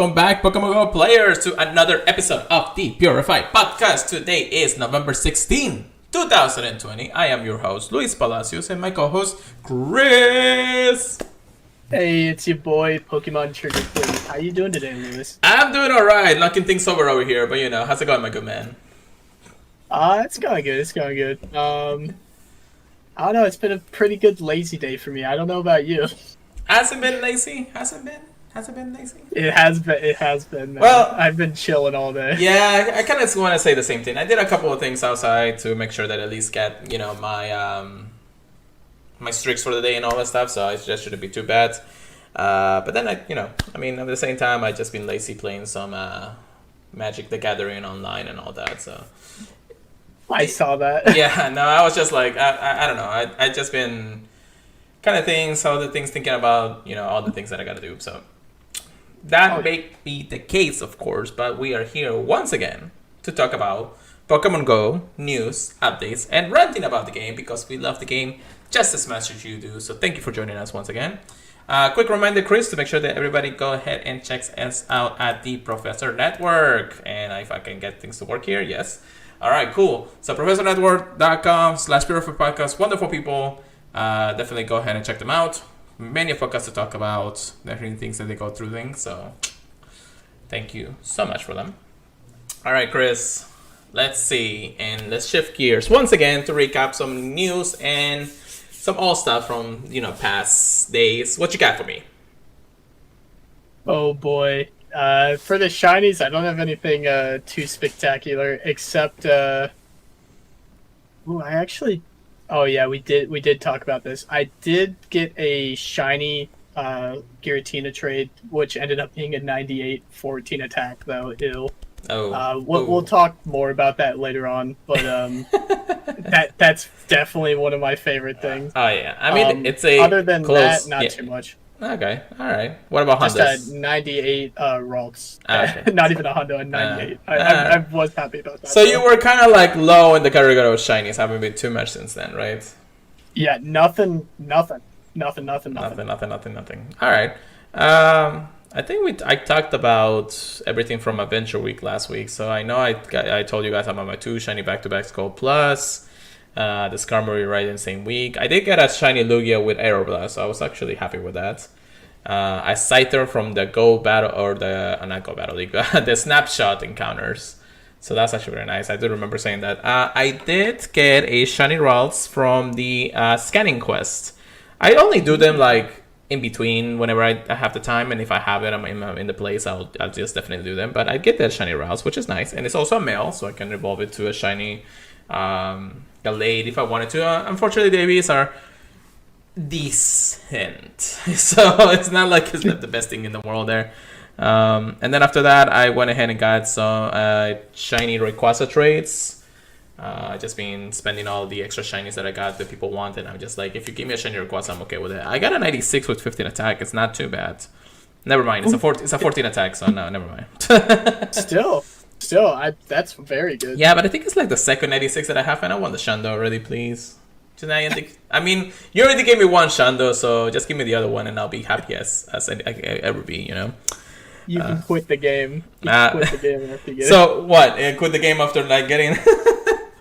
welcome back, Pokémon Go players, to another episode of the Purified Podcast. Today is November 16, 2020. I am your host, Luis Palacios, and my co-host, Chris. Hey, it's your boy, Pokemon Trigger. How you doing today, Luis? I'm doing alright, knocking things over here, but how's it going, my good man? It's going good, I don't know, it's been a pretty good lazy day for me. I don't know about you. Hasn't been lazy? Hasn't been lazy? It has been, man. Well, I've been chilling all day. Yeah, I kind of want to say the same thing. I did a couple of things outside to make sure that I at least get, my my streaks for the day and all that stuff, so it just shouldn't be too bad. But then at the same time, I've just been lazy playing some Magic the Gathering online and all that, so... I saw that. Yeah, no, I was just like, I don't know, I just been kind of thinking about, all the things that I gotta do, so... That may be the case, of course, but we are here once again to talk about Pokemon Go news, updates, and ranting about the game because we love the game just as much as you do. So thank you for joining us once again. Quick reminder, Chris, to make sure that everybody go ahead and checks us out at the Professor Network. And if I can get things to work here, yes. All right, cool. So professornetwork.com/Purified Podcast. Wonderful people. Definitely go ahead and check them out. Many of us to talk about different things that they go through things, so thank you so much for them. All right, Chris, let's see, and let's shift gears once again to recap some news and some all stuff from past days. What you got for me? Oh boy, for the shinies, I don't have anything too spectacular except Oh yeah, we did talk about this. I did get a shiny Giratina trade, which ended up being a 98-14 attack, though. Ew. Oh. We'll talk more about that later on, but that's definitely one of my favorite things. Oh yeah, I mean it's a other than close, that, not too much. Okay, all right. What about Hondas? Just a 98 Ralts. Okay. Not even a Honda, a 98. I was happy about that. So you were kind of like low in the category of shinies. Haven't been too much since then, right? Yeah, nothing. All right. I think I talked about everything from Adventure Week last week. So I know I told you guys about my 2 shiny back-to-back Skull Plus. The Skarmory right in the same week. I did get a shiny Lugia with Aeroblast, so I was actually happy with that. I Scyther from the Go Battle, or not Go Battle League, the Snapshot encounters. So that's actually very nice. I do remember saying that. I did get a shiny Ralts from the Scanning Quest. I only do them like in between whenever I have the time, and if I have it, I'm in the place, I'll just definitely do them. But I get that shiny Ralts, which is nice, and it's also a male, so I can evolve it to a shiny Gallade if I wanted to. Unfortunately, the ABs are decent, so it's not like it's not the best thing in the world there. And then after that, I went ahead and got some shiny Rayquaza trades. Just been spending all the extra shinies that I got that people want, and I'm just like, if you give me a shiny Rayquaza, I'm okay with it. I got a 96 with 15 attack. It's not too bad. Never mind. It's a 14 attack, so no, never mind. Still, that's very good. Yeah, but I think it's like the second 96 that I have, and I want the Shando already, please. I mean, you already gave me one Shando, so just give me the other one, and I'll be happy as I ever be, You can quit the game. Quit the game after you get So, what? Quit the game after, like, getting...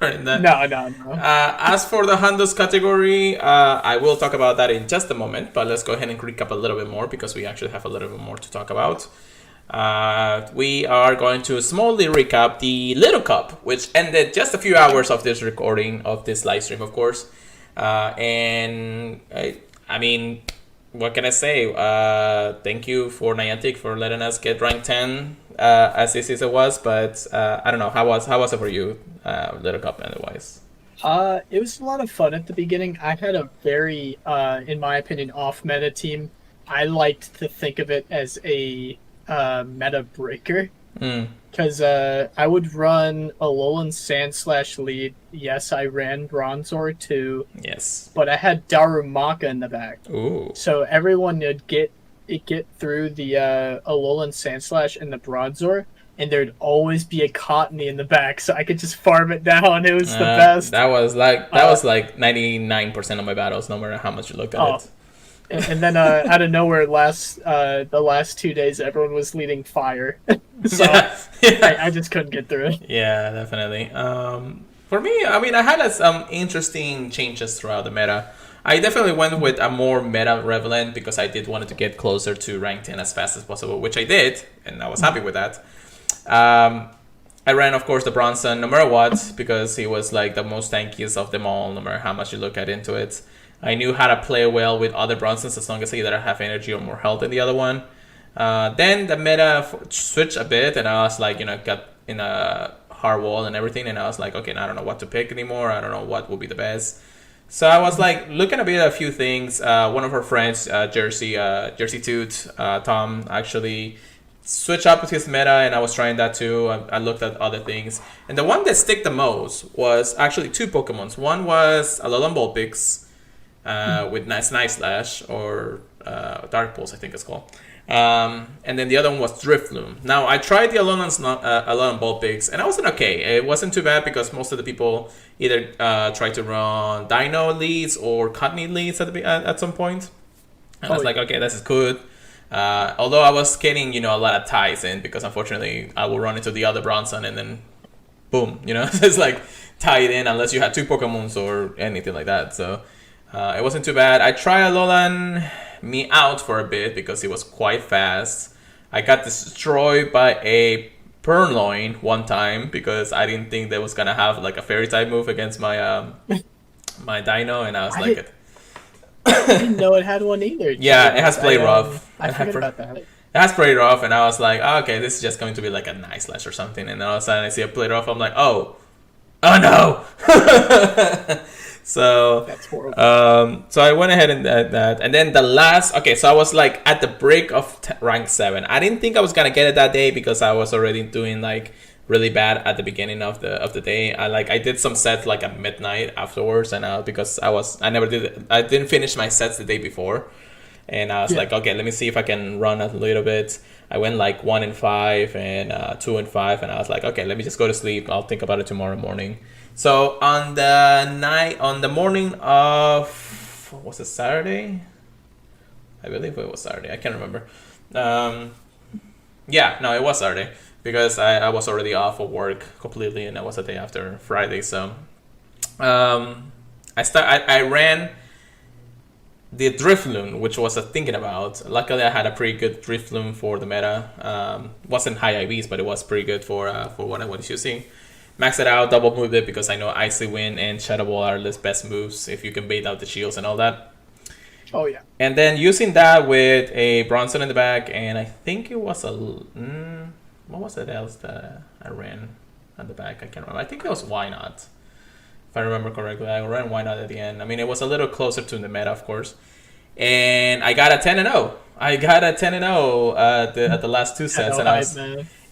No. As for the Hondas category, I will talk about that in just a moment, but let's go ahead and recap a little bit more, because we actually have a little bit more to talk about. We are going to smallly recap the Little Cup, which ended just a few hours of this recording of this live stream, of course. And I mean, what can I say? Thank you for Niantic for letting us get rank 10 as this season was. But I don't know, how was it for you, Little Cup otherwise? It was a lot of fun at the beginning. I had a very, in my opinion, off meta team. I liked to think of it as a meta breaker, because I would run Alolan Sandslash lead. Yes, I ran Bronzor too. Yes, but I had Darumaka in the back. Ooh. So everyone would get through the Alolan Sandslash and the Bronzor, and there'd always be a Cottony in the back, so I could just farm it down. It was the best. That was like 99% of my battles, no matter how much you look at it. And then out of nowhere, the last 2 days, everyone was leading fire, so I just couldn't get through it. Yeah, definitely. For me, I mean, I had some interesting changes throughout the meta. I definitely went with a more meta relevant because I did wanted to get closer to rank 10 as fast as possible, which I did, and I was happy with that. I ran, of course, the Bronson no matter what because he was like the most tankiest of them all, no matter how much you look at into it. I knew how to play well with other Bronsons as long as I either have energy or more health than the other one. Then the meta switched a bit, and I was like, got in a hard wall and everything, and I was like, okay, now I don't know what to pick anymore. I don't know what will be the best. So I was like looking a bit at a few things. One of our friends, Jersey Toot, Tom, actually switched up with his meta, and I was trying that too. I looked at other things, and the one that stick the most was actually two Pokemons. One was Alolan Vulpix with Nice Slash or Dark Pulse, I think it's called. And then the other one was Drifloon. Now, I tried the Alolan Vulpix, and I wasn't okay. It wasn't too bad because most of the people either tried to run Dino leads or Cottonee leads at some point. And I was like, okay, this is good. Although I was getting, a lot of ties in because unfortunately I will run into the other Bronson and then boom, it's like tied in unless you had two Pokemons or anything like that. So it wasn't too bad. I tried Alolan me out for a bit because he was quite fast. I got destroyed by a Purloin one time because I didn't think that was gonna have like a fairy type move against my my Dino, and I was I didn't know it had one either. Yeah, it has Play Rough. I forgot about that. It has Play Rough, and I was like, oh, okay, this is just going to be like a Nice Slash or something. And then all of a sudden I see a Play Rough, I'm like, oh no. So that's horrible. So I went ahead and did that, and then the last. Okay, so I was like at the break of rank 7. I didn't think I was gonna get it that day because I was already doing like really bad at the beginning of the day. I did some sets like at midnight afterwards, and because I didn't finish my sets the day before, and I was like, okay, let me see if I can run a little bit. I went like 1 and 5 and 2 and 5, and I was like, okay, let me just go to sleep. I'll think about it tomorrow morning. So on the morning of, what was it, Saturday? I believe it was Saturday. I can't remember. It was Saturday because I was already off of work completely, and it was the day after Friday. So I ran the Drifloon, which was thinking about. Luckily, I had a pretty good Drifloon for the meta. Wasn't high IVs, but it was pretty good for what I was using. Maxed it out, double moved it because I know Icy Wind and Shadow Ball are the best moves if you can bait out the shields and all that. Oh yeah. And then using that with a Bronson in the back, and I think it was what was it else that I ran at the back? I can't remember. I think it was Why Not, if I remember correctly. I ran Why Not at the end. I mean, it was a little closer to the meta, of course. And I got a 10-0. I got a 10-0 at the last two sets,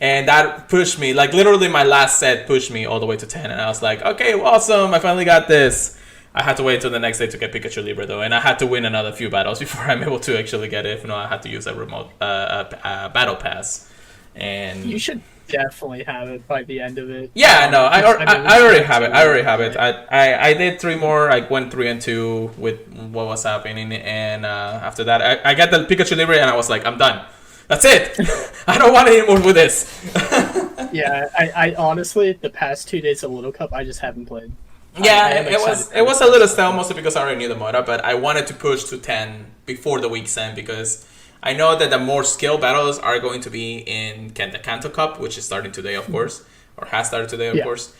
and that pushed me, like literally my last set pushed me all the way to 10, and I was like, okay, awesome, I finally got this. I had to wait till the next day to get Pikachu Libre though, and I had to win another few battles before I'm able to actually get it. If not, I had to use a remote battle pass. And you should definitely have it by the end of it. Yeah, no, I already have it. I did 3 more. I went 3 and 2 with what was happening, and after that, I got the Pikachu Libre, and I was like, I'm done. That's it. I don't want any more with this. Yeah, I honestly, the past 2 days of Little Cup, I just haven't played. Yeah, it was a little stale, mostly because I already knew the meta, but I wanted to push to 10 before the week's end because I know that the more skill battles are going to be in the Kanto Cup, which is starting today, of course, or has started today, of course.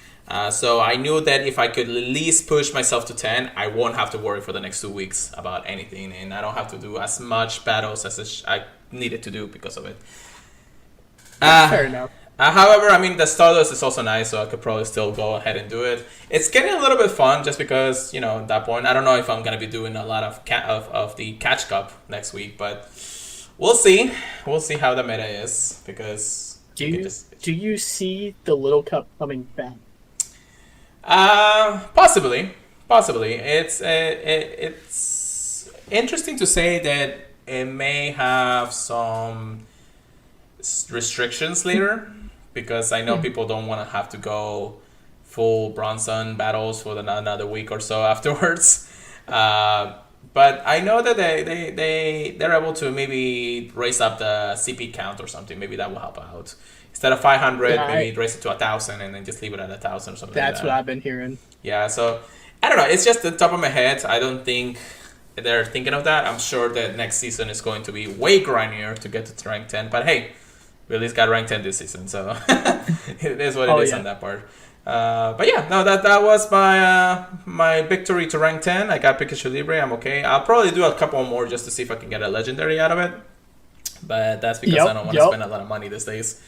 So I knew that if I could at least push myself to 10, I won't have to worry for the next 2 weeks about anything, and I don't have to do as much battles as I needed to do because of it. Fair enough. However, I mean, the Stardust is also nice, so I could probably still go ahead and do it. It's getting a little bit fun just because, at that point, I don't know if I'm going to be doing a lot of the Catch Cup next week, but we'll see. We'll see how the meta is because... Do you see the Little Cup coming back? Possibly. It's interesting to say that it may have some restrictions later because I know people don't want to have to go full Bronson battles for another week or so afterwards. But I know that they're able to maybe raise up the CP count or something. Maybe that will help out. Instead of 500, maybe raise it to 1,000 and then just leave it at 1,000 or something like that. That's what I've been hearing. Yeah, so I don't know. It's just the top of my head. I don't think they're thinking of that. I'm sure that next season is going to be way grindier to get to rank 10. But hey, we at least got rank 10 this season, so it is what it is on that part. But yeah, no, that was my victory to rank 10. I got Pikachu Libre. I'm okay. I'll probably do a couple more just to see if I can get a legendary out of it. But that's because I don't want to spend a lot of money these days.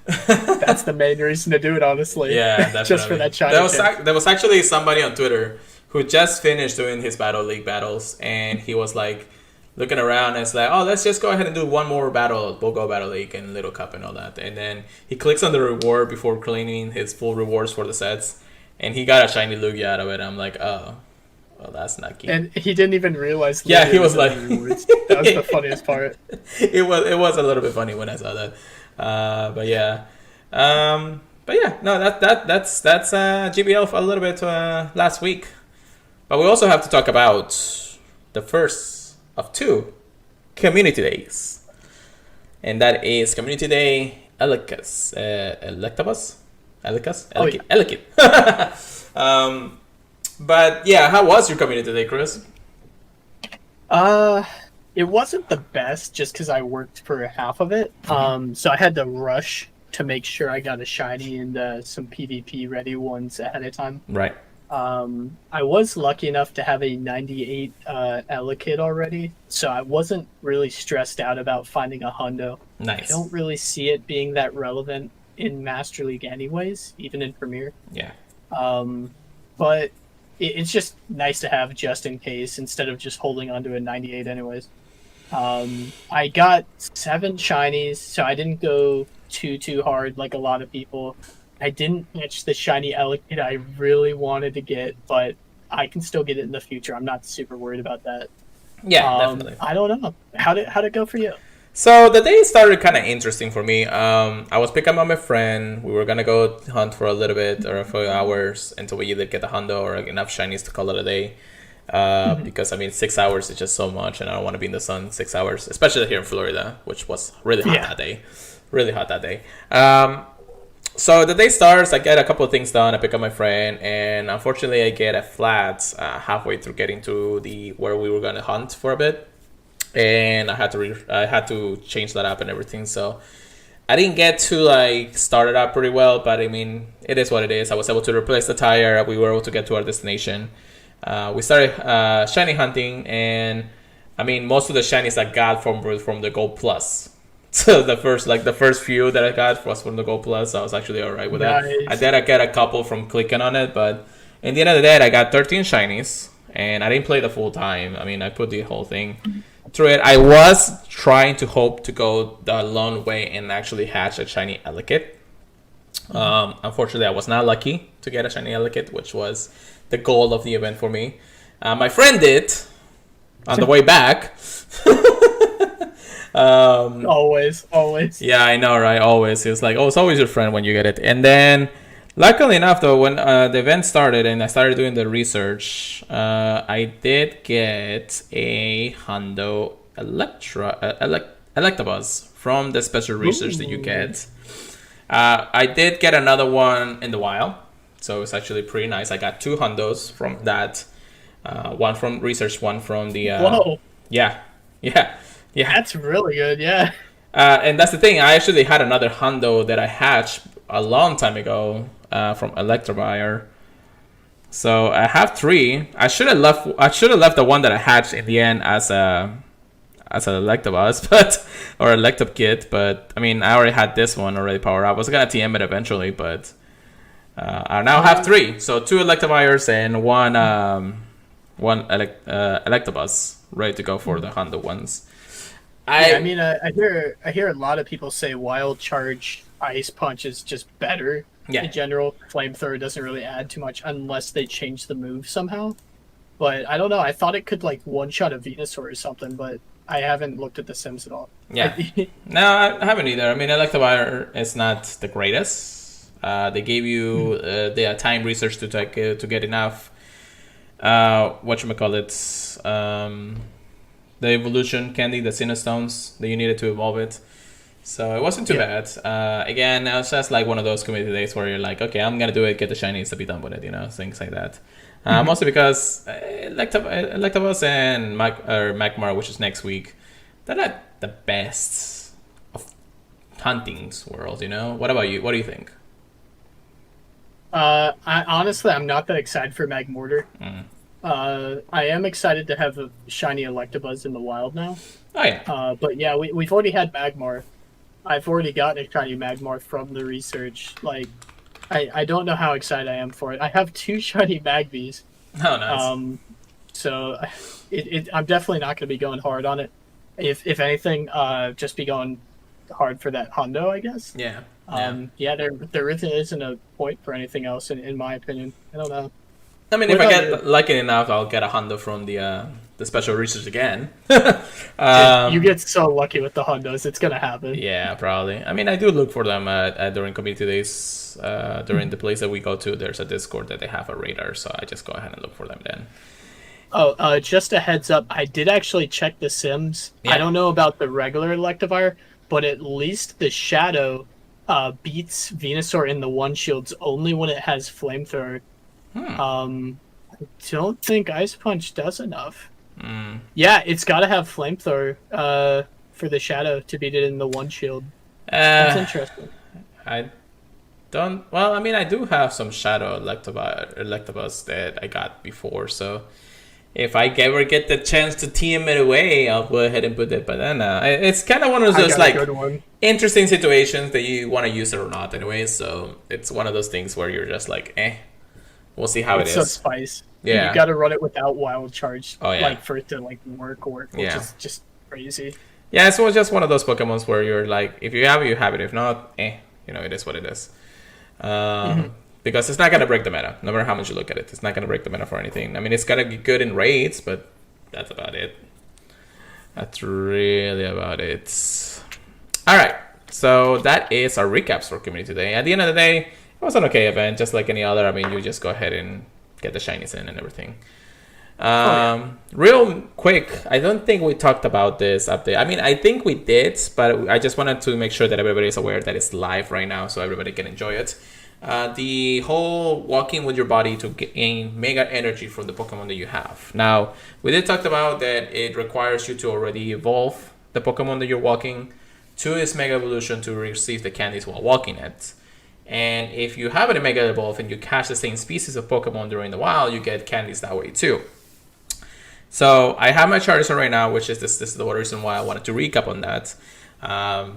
That's the main reason to do it, honestly. Yeah, definitely. Just for that shiny. There was actually somebody on Twitter who just finished doing his Battle League battles, and he was like looking around and it's like, oh, let's just go ahead and do one more battle. We'll go Battle League and Little Cup and all that. And then he clicks on the reward before claiming his full rewards for the sets, and he got a shiny Lugia out of it. I'm like, oh, well, that's not cute. And he didn't even realize. Yeah, he was like, that was the funniest part. It was a little bit funny when I saw that. But yeah, no, that's GBL for a little bit last week. But we also have to talk about the first of 2 community days, and that is Community Day Electabuzz. Elekid. But yeah, how was your community day, Chris? It wasn't the best just because I worked for half of it. So I had to rush to make sure I got a shiny and some PvP ready ones ahead of time. Right. I was lucky enough to have a 98 Elekid already, so I wasn't really stressed out about finding a hundo. Nice. I don't really see it being that relevant in Master League anyways, even in Premier. Yeah. But it's just nice to have just in case instead of just holding onto a 98 anyways. I got 7 shinies, so I didn't go too hard like a lot of people. I didn't catch the shiny Elekid I really wanted to get, but I can still get it in the future. I'm not super worried about that. Yeah, definitely. I don't know. How'd it go for you? So the day started kind of interesting for me. I was picking up my friend. We were gonna go hunt for a little bit or a few hours until we either get the hundo or enough shinies to call it a day. Because I mean, 6 hours is just so much, and I don't want to be in the sun 6 hours, especially here in Florida, which was really hot that day. Really hot that day. So the day starts, I get a couple of things done. I pick up my friend, and unfortunately, I get a flat halfway through getting to where we were gonna hunt for a bit, and I had to change that up and everything. So I didn't get to like start it up pretty well, but I mean, it is what it is. I was able to replace the tire. We were able to get to our destination. We started shiny hunting, and I mean, most of the shinies I got from the Gold Plus. So the first few that I got was from the Gold Plus. So I was actually all right with that. I did get a couple from clicking on it, but in the end of the day, I got 13 shinies, and I didn't play the full time. I mean, I put the whole thing through it. I was trying to hope to go the long way and actually hatch a shiny Elekid. Unfortunately, I was not lucky to get a shiny Elekid, which was the goal of the event for me. My friend did on the way back. Always. Yeah, I know, right? Always. It's like, oh, it's always your friend when you get it. And then, luckily enough, though, when the event started and I started doing the research, I did get a Hundo Electabuzz from the special research that you get. I did get another one in the wild, so it's actually pretty nice. I got 2 Hundos from that. One from research, one from the... Whoa. Yeah. That's really good, yeah. And that's the thing. I actually had another hundo that I hatched a long time ago from Electivire. So I have 3. I should have left the one that I hatched in the end as an Electabuzz, or Electabkit. But I mean, I already had this one already powered up. I was gonna TM it eventually, but I now have 3. So 2 Electivires and one Electabuzz ready to go for the hundo ones. I hear a lot of people say Wild Charge Ice Punch is just better. Yeah. In general, Flamethrower doesn't really add too much unless they change the move somehow. But I don't know. I thought it could like one-shot a Venusaur or something, but I haven't looked at the Sims at all. Yeah. No, I haven't either. I mean, Electivire is not the greatest. They gave you the time research to get enough whatchamacallit, the evolution candy, the Sinnoh that you needed to evolve it. So it wasn't too bad. Again, it was just like one of those community days where you're like, okay, I'm gonna do it, get the shinies to be done with it, things like that. Mostly because Electabuzz and Magmar, which is next week, they're not the best of hunting's world, What about you? What do you think? I'm not that excited for Magmortar. I am excited to have a shiny Electabuzz in the wild now. Oh yeah. But yeah, we've already had Magmar. I've already gotten a shiny Magmar from the research. Like, I don't know how excited I am for it. I have 2 shiny Magbies. Oh, nice. So I'm definitely not going to be going hard on it. If anything, just be going hard for that Hundo, I guess. Yeah. There really isn't a point for anything else in my opinion. I don't know. I mean, if I get lucky enough, I'll get a Hundo from the special research again. You get so lucky with the Hondos, it's gonna happen. Yeah, probably. I mean, I do look for them during community days. During the place that we go to, there's a Discord that they have a radar, so I just go ahead and look for them then. Oh, just a heads up, I did actually check the Sims. Yeah. I don't know about the regular Electivire, but at least the Shadow beats Venusaur in the one shields only when it has Flamethrower. I don't think Ice Punch does enough. Yeah, it's got to have Flamethrower for the Shadow to beat it in the one shield. That's interesting. I do have some Shadow Electabuzz that I got before, so if I ever get the chance to TM it away, I'll go ahead and put it. But then it's kind of one of those like interesting situations that you want to use it or not anyway. So it's one of those things where you're just like, we'll see how it's so spice. Yeah, you got to run it without wild charge, like for it to work, which is just crazy. Yeah, so it's just one of those Pokemons where you're like, if you have it, you have it. If not, it is what it is. Because it's not gonna break the meta, no matter how much you look at it. It's not gonna break the meta for anything. I mean, it's gonna be good in raids, but that's about it. That's really about it. All right, so that is our recaps for community today. At the end of the day, it was an okay event, just like any other. I mean, you just go ahead and get the shinies in and everything. Real quick, I don't think we talked about this update. I mean, I think we did, but I just wanted to make sure that everybody is aware that it's live right now, so everybody can enjoy it. The whole walking with your body to gain mega energy from the Pokemon that you have. Now, we did talk about that it requires you to already evolve the Pokemon that you're walking to its mega evolution to receive the candies while walking it. And if you have a mega evolve and you catch the same species of Pokemon during the wild, you get candies that way too. So I have my Charizard right now, which is this is the reason why I wanted to recap on that. I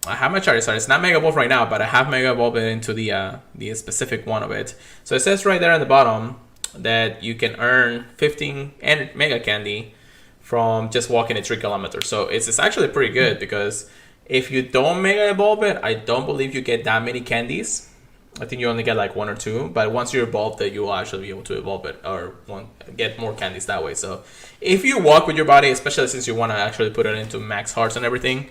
have my Charizard. It's not Mega Evolve right now, but I have Mega Evolved into the specific one of it. So it says right there at the bottom that you can earn 15 Mega Candy from just walking 3 kilometers. So it's actually pretty good because if you don't Mega Evolve it, I don't believe you get that many candies. I think you only get like 1 or 2, but once you evolve it, you will actually be able to evolve it or get more candies that way. So if you walk with your body, especially since you want to actually put it into max hearts and everything,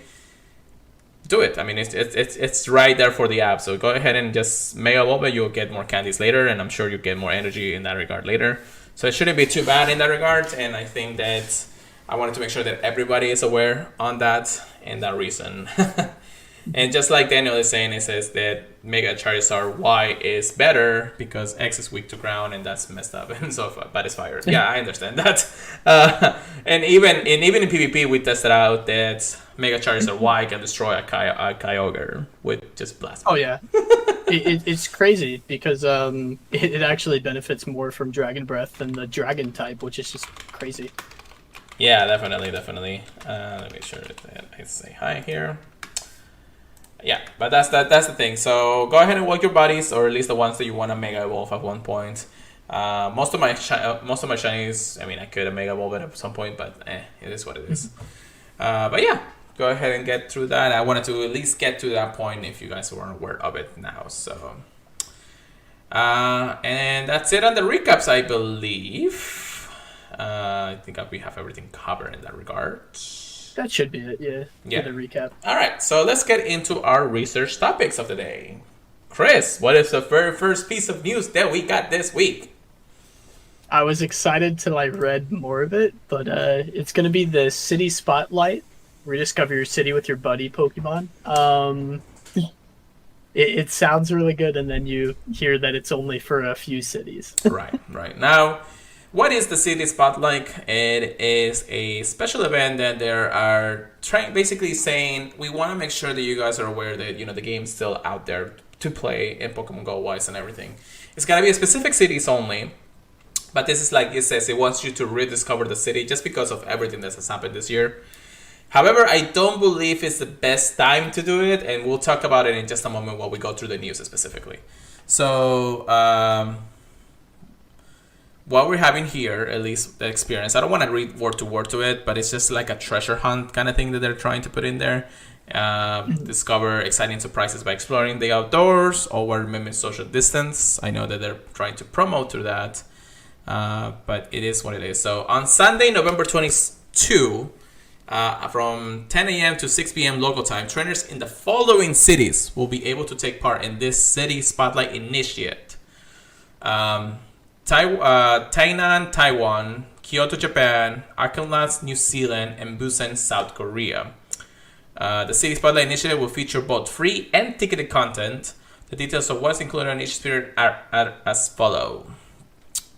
do it. I mean, it's right there for the app. So go ahead and just Mega Evolve it. You'll get more candies later, and I'm sure you'll get more energy in that regard later. So it shouldn't be too bad in that regard. And I think that I wanted to make sure that everybody is aware on that and that reason. And just like Daniel is saying, it says that Mega Charizard Y is better because X is weak to ground, and that's messed up and so far. But it's fire. Yeah, I understand that. And even in PvP, we tested out that Mega Charizard Y can destroy a Kyogre with just blast. Oh yeah, it's crazy because it actually benefits more from Dragon Breath than the Dragon type, which is just crazy. Yeah, definitely. Let me make sure that I say hi here. Yeah, but that's the thing. So go ahead and walk your bodies, or at least the ones that you want to Mega Evolve at one point. Most of my shinies, I mean, I could have Mega Evolved it at some point, but it is what it is. But yeah, go ahead and get through that. I wanted to at least get to that point if you guys weren't aware of it now. So, and that's it on the recaps, I believe. I think we have everything covered in that regard. That should be it, yeah. For the recap. All right, so let's get into our research topics of the day. Chris, what is the very first piece of news that we got this week? I was excited till I read more of it, but it's going to be the City Spotlight. Rediscover your city with your buddy Pokemon. It sounds really good, and then you hear that it's only for a few cities. Right. Now, what is the City Spotlight? It is a special event that there are basically saying we want to make sure that you guys are aware that the game's still out there to play in Pokemon Go wise and everything. It's gonna be a specific cities only, but this is like it says, it wants you to rediscover the city just because of everything that has happened this year. However, I don't believe it's the best time to do it, and we'll talk about it in just a moment while we go through the news specifically. So, what we're having here, at least the experience, I don't want to read word to it, but it's just like a treasure hunt kind of thing that they're trying to put in there. Discover exciting surprises by exploring the outdoors or remembering social distance. I know that they're trying to promote through that, but it is what it is. So on Sunday, November 22, from 10 a.m. to 6 p.m. local time, trainers in the following cities will be able to take part in this City Spotlight initiative. Tainan, Taiwan, Kyoto, Japan, Auckland, New Zealand, and Busan, South Korea. The City Spotlight initiative will feature both free and ticketed content. The details of what's included on each spirit are as follow.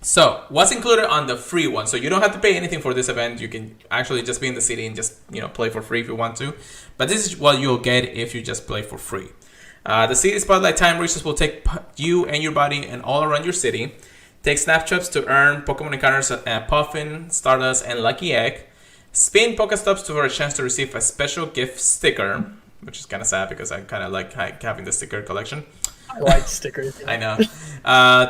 So, what's included on the free one? So you don't have to pay anything for this event. You can actually just be in the city and just play for free if you want to. But this is what you'll get if you just play for free. The City Spotlight time resource will take you and your body and all around your city. Take snapshots to earn Pokemon encounters Puffin, Stardust, and Lucky Egg. Spin Pokestops for a chance to receive a special gift sticker, which is kind of sad because I kind of like having the sticker collection. I like stickers. I know.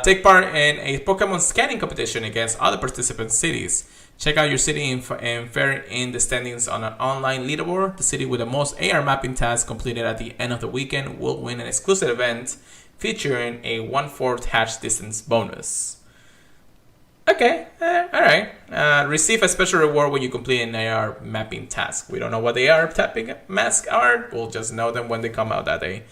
Take part in a Pokemon scanning competition against other participant cities. Check out your city and fare in the standings on an online leaderboard. The city with the most AR mapping tasks completed at the end of the weekend will win an exclusive event featuring a 1/4 hatch distance bonus. Okay, alright. Receive a special reward when you complete an AR mapping task. We don't know what the AR tapping masks are. We'll just know them when they come out that day.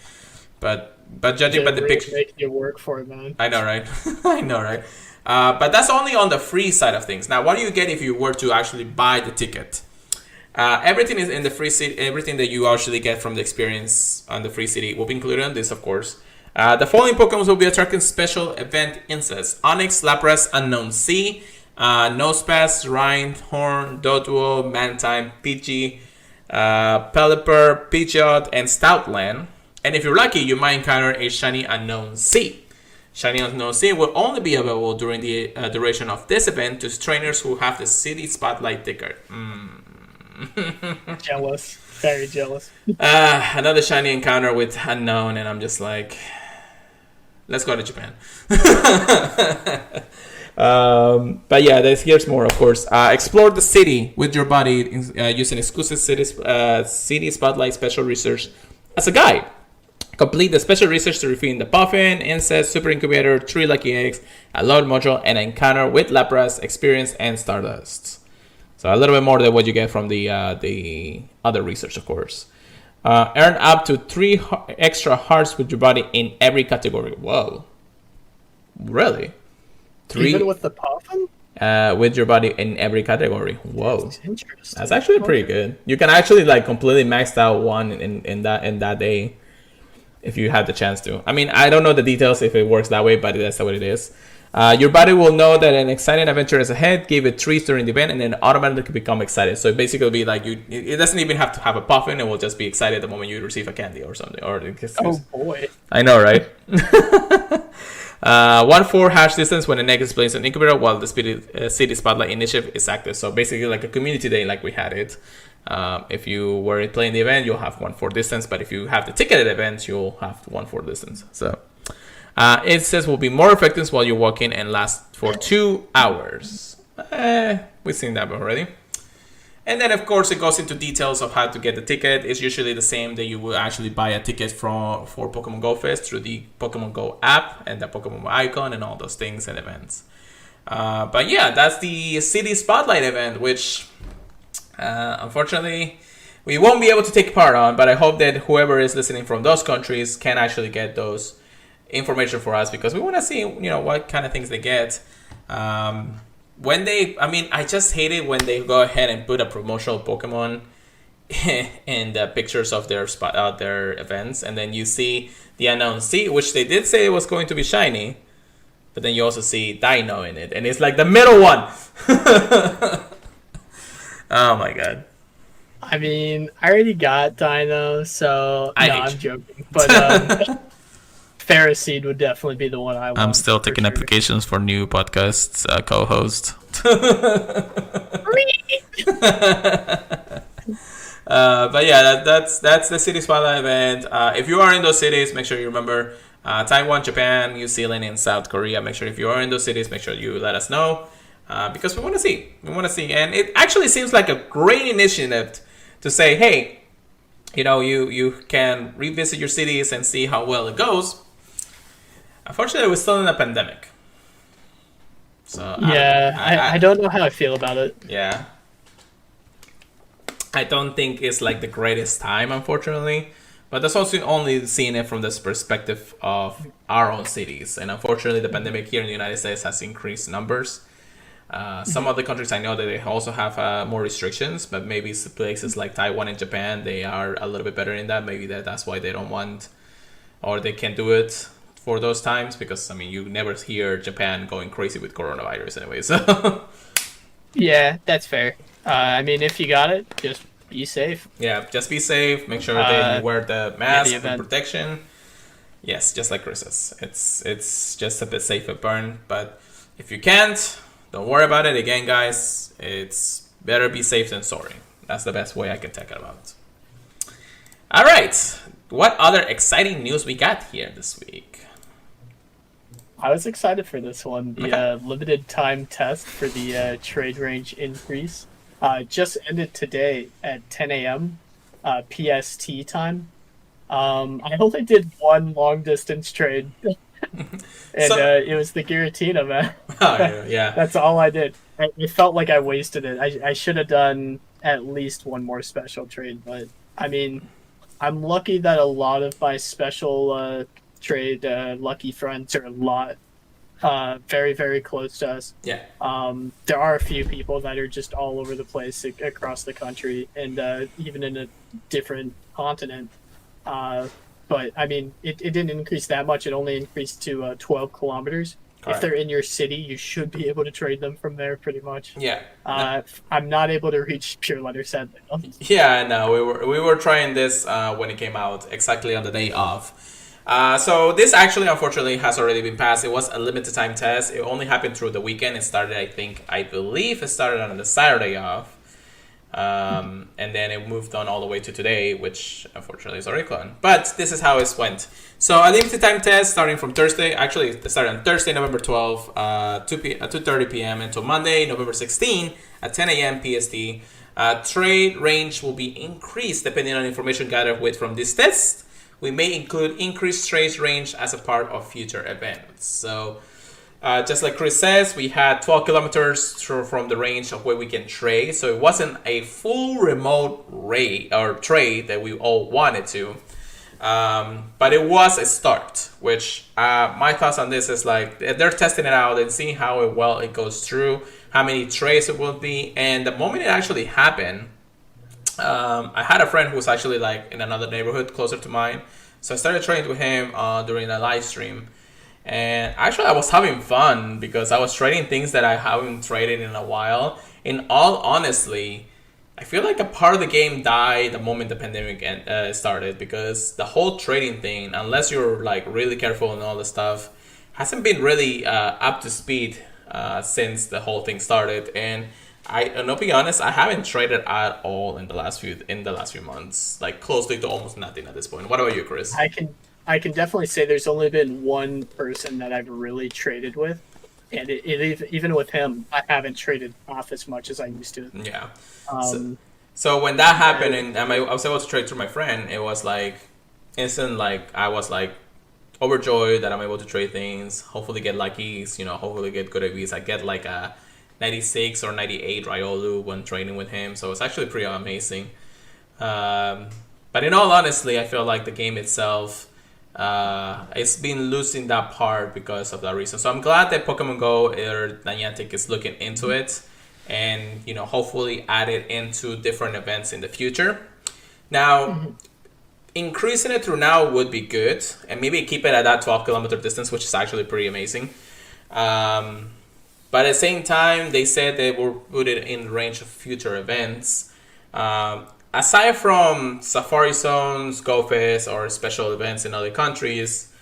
But judging by the picture, make you work for it, man. I know, right? I know, right? But that's only on the free side of things. Now, what do you get if you were to actually buy the ticket? Everything is in the free city. Everything that you actually get from the experience on the free city will be included on this, of course. The following Pokemon will be attracting special event instances: Onix, Lapras, Unknown Sea, Nosepass, Rhyhorn, Doduo, Mantine, Pidgey, Pelipper, Pidgeot, and Stoutland. And if you're lucky, you might encounter a shiny Unknown Sea. Shiny Unknown Sea will only be available during the duration of this event to trainers who have the City Spotlight ticket. Jealous. Very jealous. Another shiny encounter with Unknown, and I'm just like, let's go to Japan. But yeah, here's more, of course. Explore the city with your body using exclusive City Spotlight special research as a guide. Complete the special research to refine the Puffin, Incest, Super Incubator, 3 Lucky Eggs, a Load Module, and an encounter with Lapras, Experience, and Stardust. So a little bit more than what you get from the other research, of course. Earn up to 3 extra hearts with your body in every category. Whoa. Really? 3? Even with the Puffin? With your body in every category. Whoa. That's interesting. That's actually pretty good. You can actually like completely max out one in that day if you had the chance to. I mean, I don't know the details if it works that way, but that's what it is. Your body will know that an exciting adventure is ahead. Give it treats during the event, and then automatically become excited. So basically, it'll be like it doesn't even have to have a Puffin. It will just be excited the moment you receive a candy or something. Oh boy! I know, right? 1/4 hash distance when the egg is placed in incubator while the City Spotlight initiative is active. So basically, like a community day, like we had it. If you were playing the event, you'll have 1/4 distance. But if you have the ticketed events, you'll have 1/4 distance. So. It says will be more effective while you're walking and last for 2 hours. We've seen that already. And then, of course, it goes into details of how to get the ticket. It's usually the same that you will actually buy a ticket for Pokemon Go Fest through the Pokemon Go app and the Pokemon icon and all those things and events. But yeah, that's the City Spotlight event, which unfortunately we won't be able to take part on. But I hope that whoever is listening from those countries can actually get those information for us, because we want to see what kind of things they get. When I just hate it when they go ahead and put a promotional Pokemon in the pictures of their events, and then you see the announced seed, which they did say it was going to be shiny, but then you also see Dino in it, and it's like the middle one. Oh my god. I mean, I already got Dino, so I'm joking. But Ferroseed would definitely be the one I want. I'm still taking applications for new podcasts co-host. But yeah, that's the City Spotlight event. If you are in those cities, make sure you remember Taiwan, Japan, New Zealand, and South Korea. Make sure if you are in those cities, make sure you let us know because we want to see. And it actually seems like a great initiative to say, hey, you can revisit your cities and see how well it goes. Unfortunately, we're still in a pandemic. So yeah, I don't know how I feel about it. Yeah. I don't think it's like the greatest time, unfortunately. But that's also only seeing it from this perspective of our own cities. And unfortunately, the pandemic here in the United States has increased numbers. Some other countries I know that they also have more restrictions, but maybe places like Taiwan and Japan, they are a little bit better in that. Maybe that's why they don't want, or they can't do it for those times, because you never hear Japan going crazy with coronavirus anyway. So yeah, that's fair. If you got it, just be safe. Yeah, just be safe. Make sure that you wear the mask for protection. Yes, just like Chris says. It's just a bit safer burn. But if you can't, don't worry about it. Again, guys, it's better be safe than sorry. That's the best way I can take it about. All right. What other exciting news we got here this week? I was excited for this one. The limited time test for the trade range increase just ended today at 10 a.m. PST time. I only did one long distance trade, and it was the Giratina, man. Oh, yeah. That's all I did. It felt like I wasted it. I should have done at least one more special trade, but I'm lucky that a lot of my special trade lucky friends are a lot very, very close to us. Yeah. There are a few people that are just all over the place across the country and even in a different continent. But it didn't increase that much. It only increased to 12 kilometers. Correct. If they're in your city, you should be able to trade them from there pretty much. Yeah. I'm not able to reach Pure Leather, sadly. Yeah, no, we were trying this when it came out, exactly on the day of. So this actually, unfortunately, has already been passed. It was a limited time test. It only happened through the weekend. It started, I believe it started on the Saturday off. And then it moved on all the way to today, which unfortunately is already gone. But this is how it went. So a limited time test starting from Thursday. Actually, it started on Thursday, November 12th, 2:30 p.m. until Monday, November 16th at 10 a.m. PST. Trade range will be increased depending on information gathered from this test. We may include increased trade range as a part of future events. So, just like Chris says, we had 12 kilometers from the range of where we can trade. So it wasn't a full remote raid or trade that we all wanted to. But it was a start, which my thoughts on this is like they're testing it out and seeing how well it goes through, how many trades it will be. And the moment it actually happened, I had a friend who was actually like in another neighborhood closer to mine. So I started trading with him during a live stream. And actually I was having fun because I was trading things that I haven't traded in a while. In all honesty, I feel like a part of the game died the moment the pandemic started, because the whole trading thing, unless you're like really careful and all the stuff, hasn't been really up to speed since the whole thing started. And I'll be honest, I haven't traded at all in the last few months, like closely to almost nothing at this point. What about you, Chris? I can definitely say there's only been one person that I've really traded with, and even with him, I haven't traded off as much as I used to. Yeah. So when that happened, and I was able to trade through my friend, it was like instant. Like I was like overjoyed that I'm able to trade things. Hopefully get luckies, hopefully get good IVs. I get like a 96 or 98 Riolu when training with him, so it's actually pretty amazing. But in all honesty, I feel like the game itself It's been losing that part because of that reason. So I'm glad that Pokemon Go or Niantic is looking into it, and hopefully add it into different events in the future. Now, increasing it through now would be good, and maybe keep it at that 12-kilometer distance, which is actually pretty amazing. But at the same time, they said they will put it in range of future events. Aside from Safari Zones, Go Fest, or special events in other countries,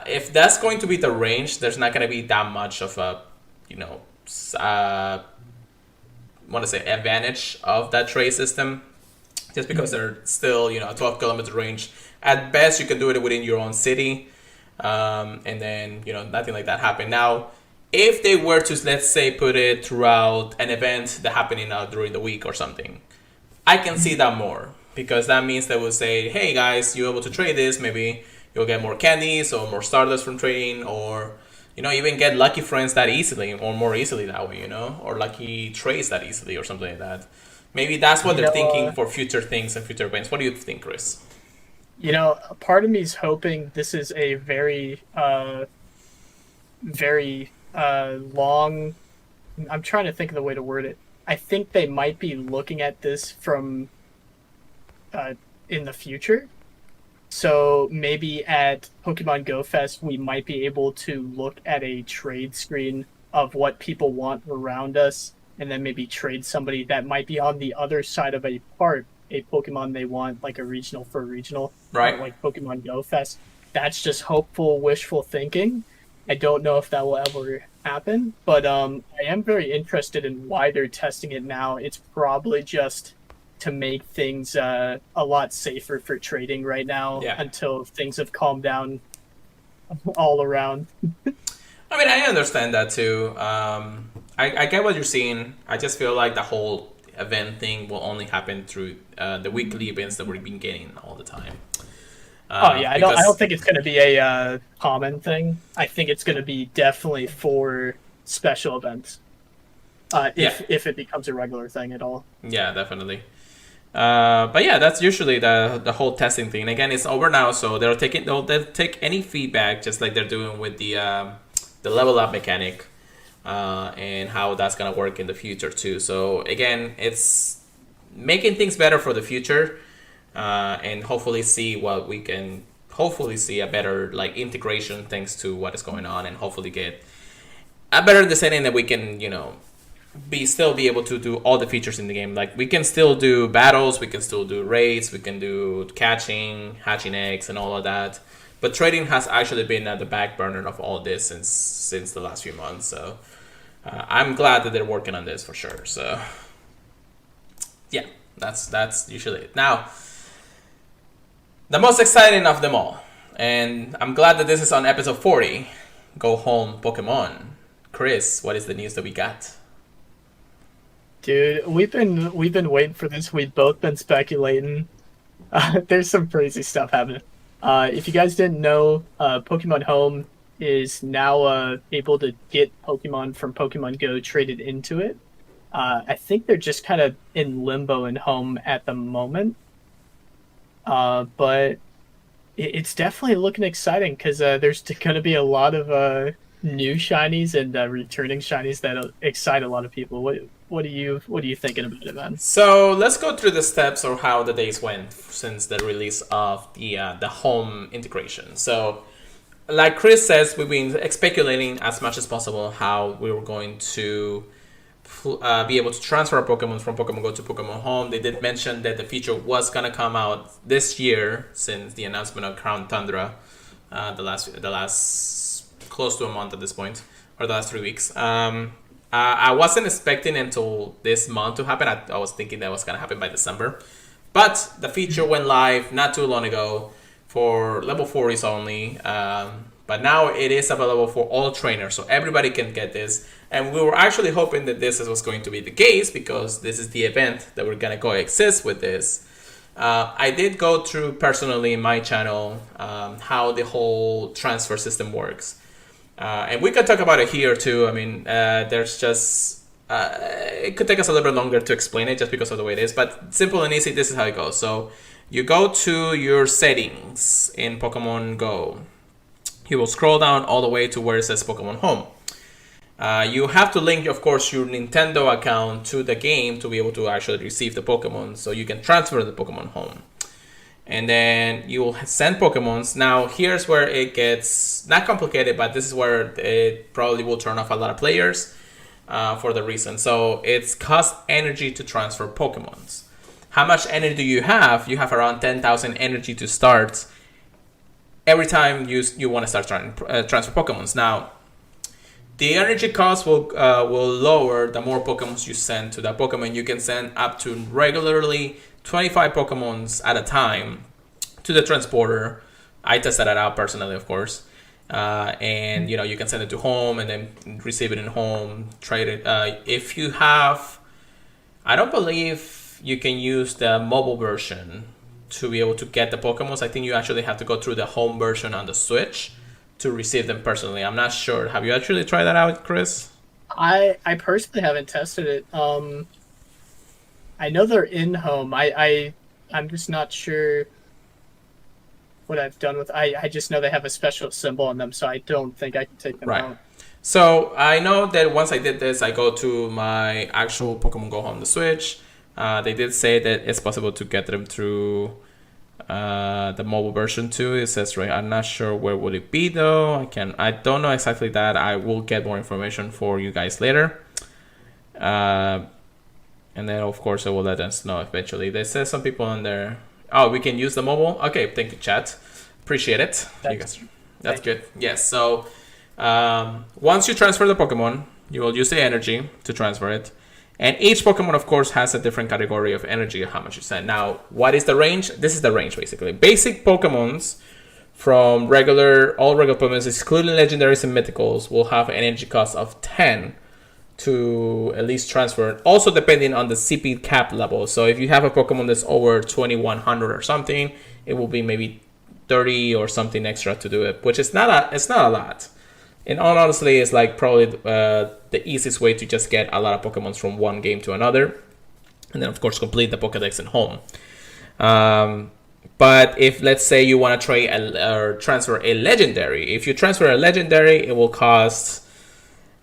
if that's going to be the range, there's not going to be that much of a, advantage of that trade system. Just because they're still, a 12-kilometer range. At best, you can do it within your own city. And then, nothing like that happen. Now, if they were to, let's say, put it throughout an event that happening during the week or something, I can see that more, because that means they will say, hey guys, you're able to trade this. Maybe you'll get more candies or more Stardust from trading, or even get lucky friends that easily, or more easily that way, or lucky trades that easily, or something like that. Maybe that's what they're thinking for future things and future events. What do you think, Chris? Part of me is hoping this is a very, very long. I'm trying to think of the way to word it. I think they might be looking at this from in the future. So maybe at Pokemon Go Fest, we might be able to look at a trade screen of what people want around us, and then maybe trade somebody that might be on the other side of a Pokemon they want, like a regional for a regional, right? Like Pokemon Go Fest. That's just hopeful, wishful thinking. I don't know if that will ever happen, but I am very interested in why they're testing it now. It's probably just to make things a lot safer for trading right now, until things have calmed down all around. I mean, I understand that too. I get what you're saying. I just feel like the whole event thing will only happen through the weekly events that we've been getting all the time. I don't think it's going to be a common thing. I think it's going to be definitely for special events. If it becomes a regular thing at all. Yeah, definitely. But yeah, that's usually the whole testing thing. Again, it's over now, so they'll take any feedback, just like they're doing with the level up mechanic, and how that's gonna work in the future too. So again, it's making things better for the future, and hopefully see what we can see a better integration thanks to what is going on, and hopefully get a better understanding that we can still be able to do all the features in the game. Like, we can still do battles, we can still do raids, we can do hatching eggs and all of that. But trading has actually been at the back burner of all this since the last few months. So I'm glad that they're working on this for sure. So yeah, that's usually it. Now, the most exciting of them all, and I'm glad that this is on episode 40, Go Home Pokemon. Chris, what is the news that we got? Dude, we've been waiting for this. We've both been speculating. There's some crazy stuff happening. If you guys didn't know, Pokemon Home is now able to get Pokemon from Pokemon Go traded into it. I think they're just kind of in limbo in Home at the moment. But it's definitely looking exciting, because there's going to be a lot of new shinies and returning shinies that excite a lot of people. What are you thinking about it, man? So let's go through the steps of how the days went since the release of the Home integration. So, like Chris says, we've been speculating as much as possible how we were going to be able to transfer our Pokemon from Pokemon Go to Pokemon Home. They did mention that the feature was gonna come out this year, since the announcement of Crown Tundra, the last close to a month at this point, or the last 3 weeks. I wasn't expecting until this month to happen. I was thinking that was going to happen by December. But the feature went live not too long ago for level 40s only. But now it is available for all trainers, so everybody can get this. And we were actually hoping that this was going to be the case, because this is the event that we're going to coexist with this. I did go through personally in my channel how the whole transfer system works. And we could talk about it here too. I mean, there's just it could take us a little bit longer to explain it just because of the way it is. But simple and easy, this is how it goes. So You go to your settings in Pokemon Go. You will scroll down all the way to where it says Pokemon Home. You have to link, of course, your Nintendo account to the game to be able to actually receive the Pokemon, so you can transfer the Pokemon home. And then you will send Pokemons. Now, here's where it gets not complicated, but this is where it probably will turn off a lot of players for the reason. So it's cost energy to transfer Pokemons. How much energy do you have? You have around 10,000 energy to start every time you want to start trying transfer Pokemons. Now, the energy cost will lower the more Pokemons you send to that Pokemon. You can send up to regularly 25 Pokemons at a time to the transporter. I tested that out personally, of course. And you can send it to home and then receive it in home, trade it. If you have, I don't believe you can use the mobile version to be able to get the Pokemons. I think you actually have to go through the home version on the Switch to receive them personally. I'm not sure. Have you actually tried that out, Chris? I personally haven't tested it. I know they're in home. I'm just not sure what I've done with. I just know they have a special symbol on them, so I don't think I can take them out. So I know that once I did this, I go to my actual Pokemon Go Home, the Switch. They did say that it's possible to get them through the mobile version too. It says right. I'm not sure where would it be though. I don't know exactly that. I will get more information for you guys later. And then of course I will let us know eventually. They said some people on there. Oh, we can use the mobile. Okay, thank you, chat. Appreciate it. That's good. Yes. So once you transfer the Pokemon, you will use the energy to transfer it. And each Pokemon, of course, has a different category of energy, how much you send. Now, what is the range? This is the range, basically. Basic Pokemons from all regular Pokemons, excluding legendaries and mythicals, will have an energy cost of 10 to at least transfer. Also, depending on the CP cap level. So, if you have a Pokemon that's over 2100 or something, it will be maybe 30 or something extra to do it, which is not a lot. And honestly, it's like probably the easiest way to just get a lot of Pokemons from one game to another. And then, of course, complete the Pokedex in home. But if, let's say, you want to trade or transfer a legendary. If you transfer a legendary, it will cost,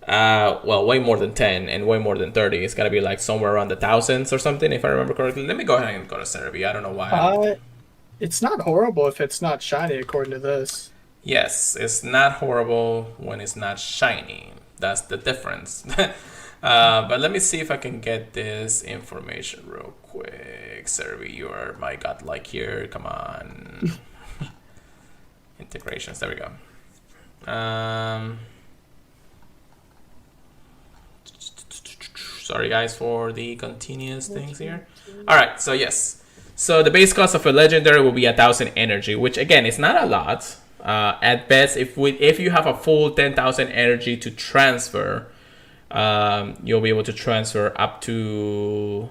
way more than 10 and way more than 30. It's got to be like somewhere around the thousands or something, if I remember correctly. Let me go ahead and go to Cerebi. I don't know why. It's not horrible if it's not shiny, according to this. Yes, it's not horrible when it's not shiny. That's the difference. But let me see if I can get this information real quick. Servi, you are my godlike here. Come on. Integrations. There we go. Sorry, guys, for the continuous things here. All right, so yes. So the base cost of a legendary will be 1,000 energy, which, again, is not a lot. At best, if you have a full 10,000 energy to transfer, you'll be able to transfer up to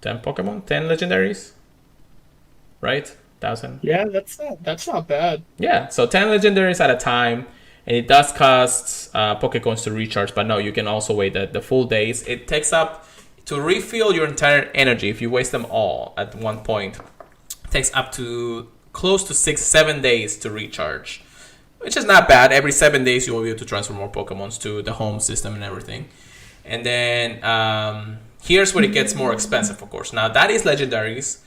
10 Pokemon, 10 legendaries, right? 1,000. Yeah, that's not bad. Yeah, so 10 legendaries at a time, and it does cost Pokecoins to recharge. But no, you can also wait the full days. It takes up to refill your entire energy. If you waste them all at one point, it takes up to close to 6-7 days to recharge, which is not bad. Every 7 days you will be able to transfer more Pokemons to the home system and everything. And then here's where it gets more expensive, of course. Now that is legendaries.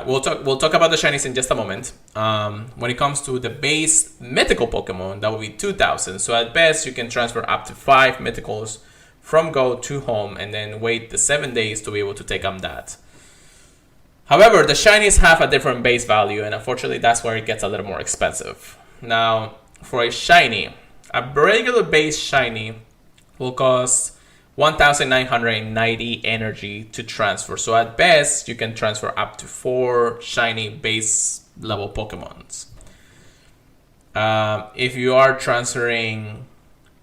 We'll talk about the shinies in just a moment. When it comes to the base mythical Pokemon, that will be 2,000. So at best you can transfer up to 5 mythicals from Go to home, and then wait the 7 days to be able to take on that. However, the shinies have a different base value, and unfortunately that's where it gets a little more expensive. Now, for a shiny, a regular base shiny will cost 1,990 energy to transfer. So at best, you can transfer up to 4 shiny base level Pokemons. If you are transferring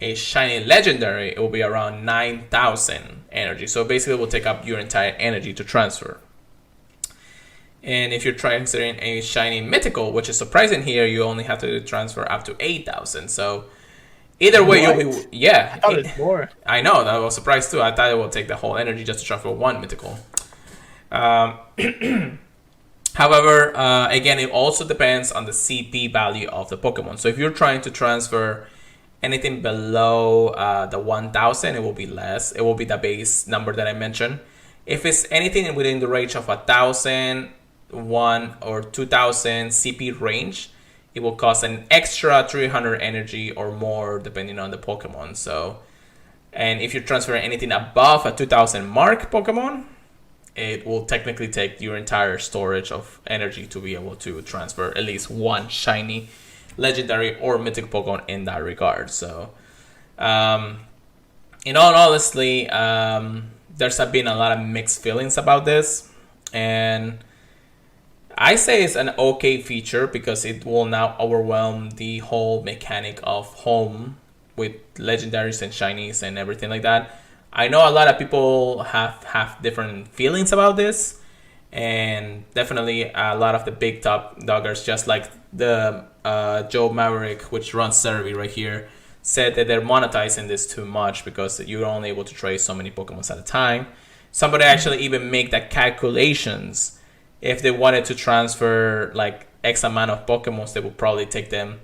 a shiny legendary, it will be around 9,000 energy. So basically it will take up your entire energy to transfer. And if you're transferring a shiny mythical, which is surprising here, you only have to transfer up to 8,000. So either way, you'll be, yeah. I thought it was more. I know, that was surprised too. I thought it would take the whole energy just to transfer one mythical. However, again, it also depends on the CP value of the Pokemon. So if you're trying to transfer anything below the 1000, it will be less. It will be the base number that I mentioned. If it's anything within the range of 1000, 1 or 2000 CP range, it will cost an extra 300 energy or more depending on the Pokemon. So, and if you're transferring anything above a 2000 mark Pokemon, it will technically take your entire storage of energy to be able to transfer at least one shiny, legendary, or mythic Pokemon in that regard. So, in all honesty, there's been a lot of mixed feelings about this, and I say it's an okay feature because it will now overwhelm the whole mechanic of home with legendaries and shinies and everything like that. I know a lot of people have different feelings about this, and definitely a lot of the big top doggers, just like the Joe Maverick, which runs Servi right here, said that they're monetizing this too much because you're only able to trade so many Pokemon at a time. Somebody actually even make that calculations. If they wanted to transfer like X amount of Pokemon, they would probably take them,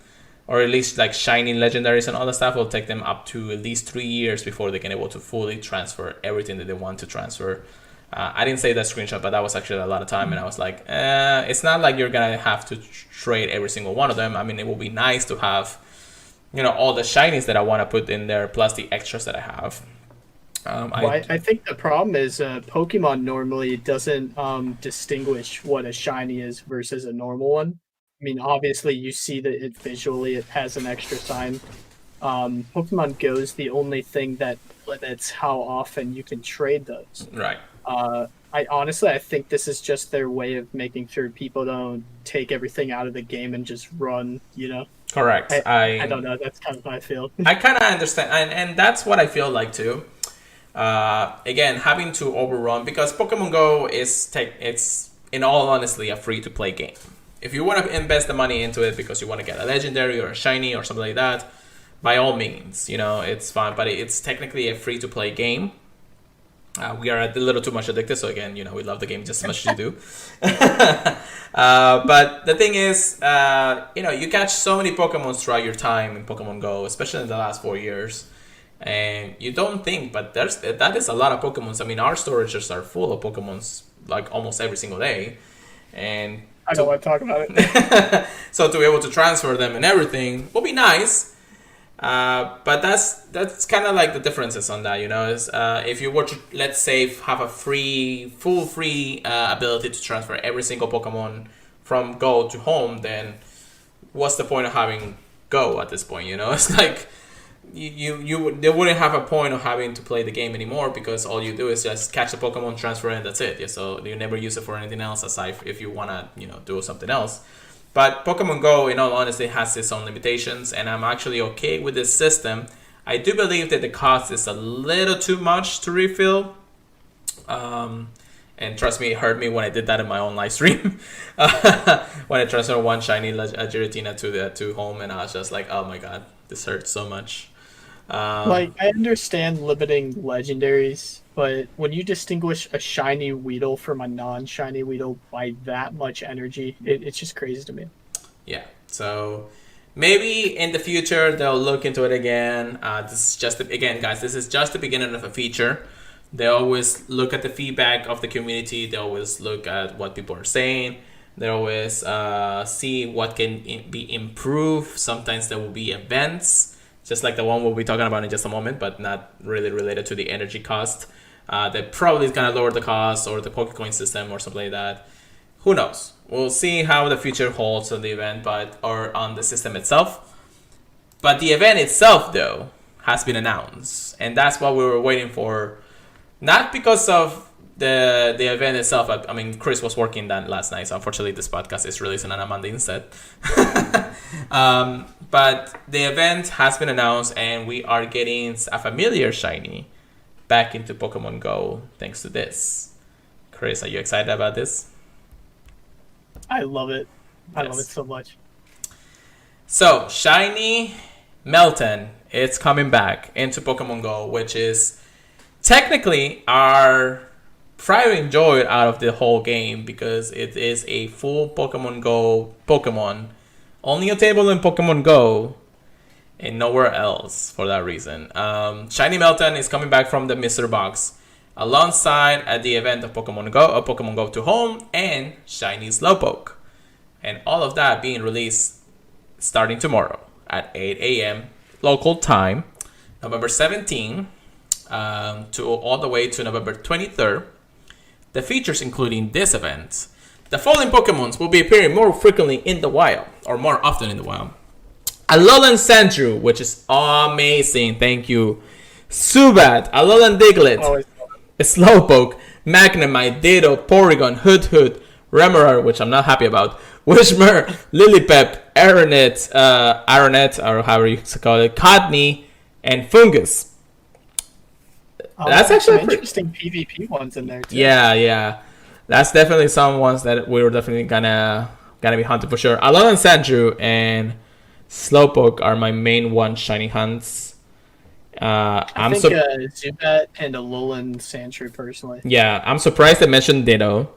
or at least like shiny legendaries and all that stuff, will take them up to at least 3 years before they can able to fully transfer everything that they want to transfer. I didn't say that screenshot, but that was actually a lot of time, and I was like, it's not like you're gonna have to trade every single one of them. I mean, it would be nice to have, all the shinies that I want to put in there plus the extras that I have. I think the problem is Pokemon normally doesn't distinguish what a shiny is versus a normal one. I mean, obviously you see that it visually it has an extra sign. Pokemon Go is the only thing that limits how often you can trade those. Right. I think this is just their way of making sure people don't take everything out of the game and just run. Correct. I don't know. That's kind of how I feel. I kind of understand, and that's what I feel like too. Again, having to overrun, because Pokemon Go it's in all honesty a free to play game. If you want to invest the money into it because you want to get a legendary or a shiny or something like that, by all means, it's fine. But it's technically a free to play game. We are a little too much addicted, so again, we love the game just as much as you do. But the thing is, you catch so many Pokemon throughout your time in Pokemon Go, especially in the last 4 years. And you don't think, but that is a lot of Pokemons. I mean, our storages are full of Pokemons like almost every single day, and I don't want to talk about it. So to be able to transfer them and everything will be nice, but that's kind of like the differences on that. Is if you were to, let's say, have a full free ability to transfer every single Pokemon from Go to home, then what's the point of having Go at this point? It's like. They wouldn't have a point of having to play the game anymore because all you do is just catch the Pokemon, transfer, and that's it. Yeah, so you never use it for anything else aside if you wanna do something else. But Pokemon Go, in all honesty, has its own limitations, and I'm actually okay with this system. I do believe that the cost is a little too much to refill. And trust me, it hurt me when I did that in my own live stream. When I transferred one shiny Giratina to home, and I was just like, oh my god, this hurts so much. I understand limiting legendaries, but when you distinguish a shiny Weedle from a non-shiny Weedle by that much energy, it's just crazy to me. Yeah, so maybe in the future they'll look into it again. This is just guys, this is just the beginning of a feature. They always look at the feedback of the community. They always look at what people are saying. They always see what can be improved. Sometimes there will be events, just like the one we'll be talking about in just a moment, but not really related to the energy cost. That probably is going to lower the cost, or the Pokecoin system or something like that. Who knows? We'll see how the future holds on the event, or on the system itself. But the event itself, though, has been announced, and that's what we were waiting for. Not because of the event itself. I mean, Chris was working that last night, so unfortunately this podcast is releasing on a Monday instead. But the event has been announced, and we are getting a familiar shiny back into Pokemon Go thanks to this. Chris, are you excited about this? I love it. I love it so much. So, shiny Melton, it's coming back into Pokemon Go, which is technically our try to enjoy it out of the whole game because it is a full Pokemon Go Pokemon. Only available in Pokemon Go and nowhere else for that reason. Shiny Melton is coming back from the Mystery Box alongside at the event of Pokemon Go to Home and Shiny Slowpoke. And all of that being released starting tomorrow at 8 a.m. local time, November 17 to all the way to November 23rd. The features including this event. The following Pokemons will be appearing more frequently in the wild, or more often in the wild. Alolan Sandshrew, which is amazing, thank you. Zubat, Alolan Diglett, Slowpoke, Magnemite, Ditto, Porygon, Hoot, Remoraid, which I'm not happy about, Wishmer, Lilipep, Aeronet, or however you call it, Cotney, and Fungus. That's actually some interesting PvP ones in there too. Yeah. That's definitely some ones that we were definitely gonna be hunting for sure. Alolan Sandshrew and Slowpoke are my main one shiny hunts. I think Zubat and Alolan Sandshrew personally. Yeah, I'm surprised they mentioned Ditto.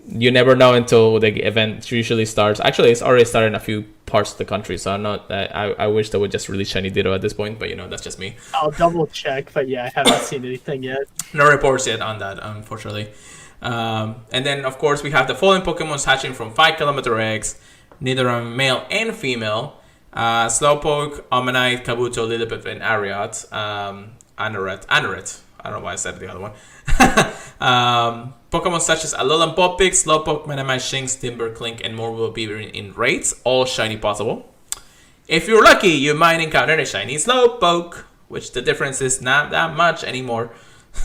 You never know until the event usually starts. Actually, it's already started in a few parts of the country, so I wish they would just release shiny Ditto at this point, but that's just me. I'll double check, but yeah, I haven't seen anything yet. No reports yet on that, unfortunately. And then, of course, we have the following Pokemon hatching from 5-kilometer eggs, neither are male and female. Slowpoke, Omanyte, Kabuto, Lilipep, and Ariat. Anorette. I don't know why I said the other one. Pokemon such as Alolan Vulpix, Slowpoke, Magnemite, Shinx, Timber, Clink, and more will be in raids, all shiny possible. If you're lucky, you might encounter a shiny Slowpoke, which the difference is not that much anymore.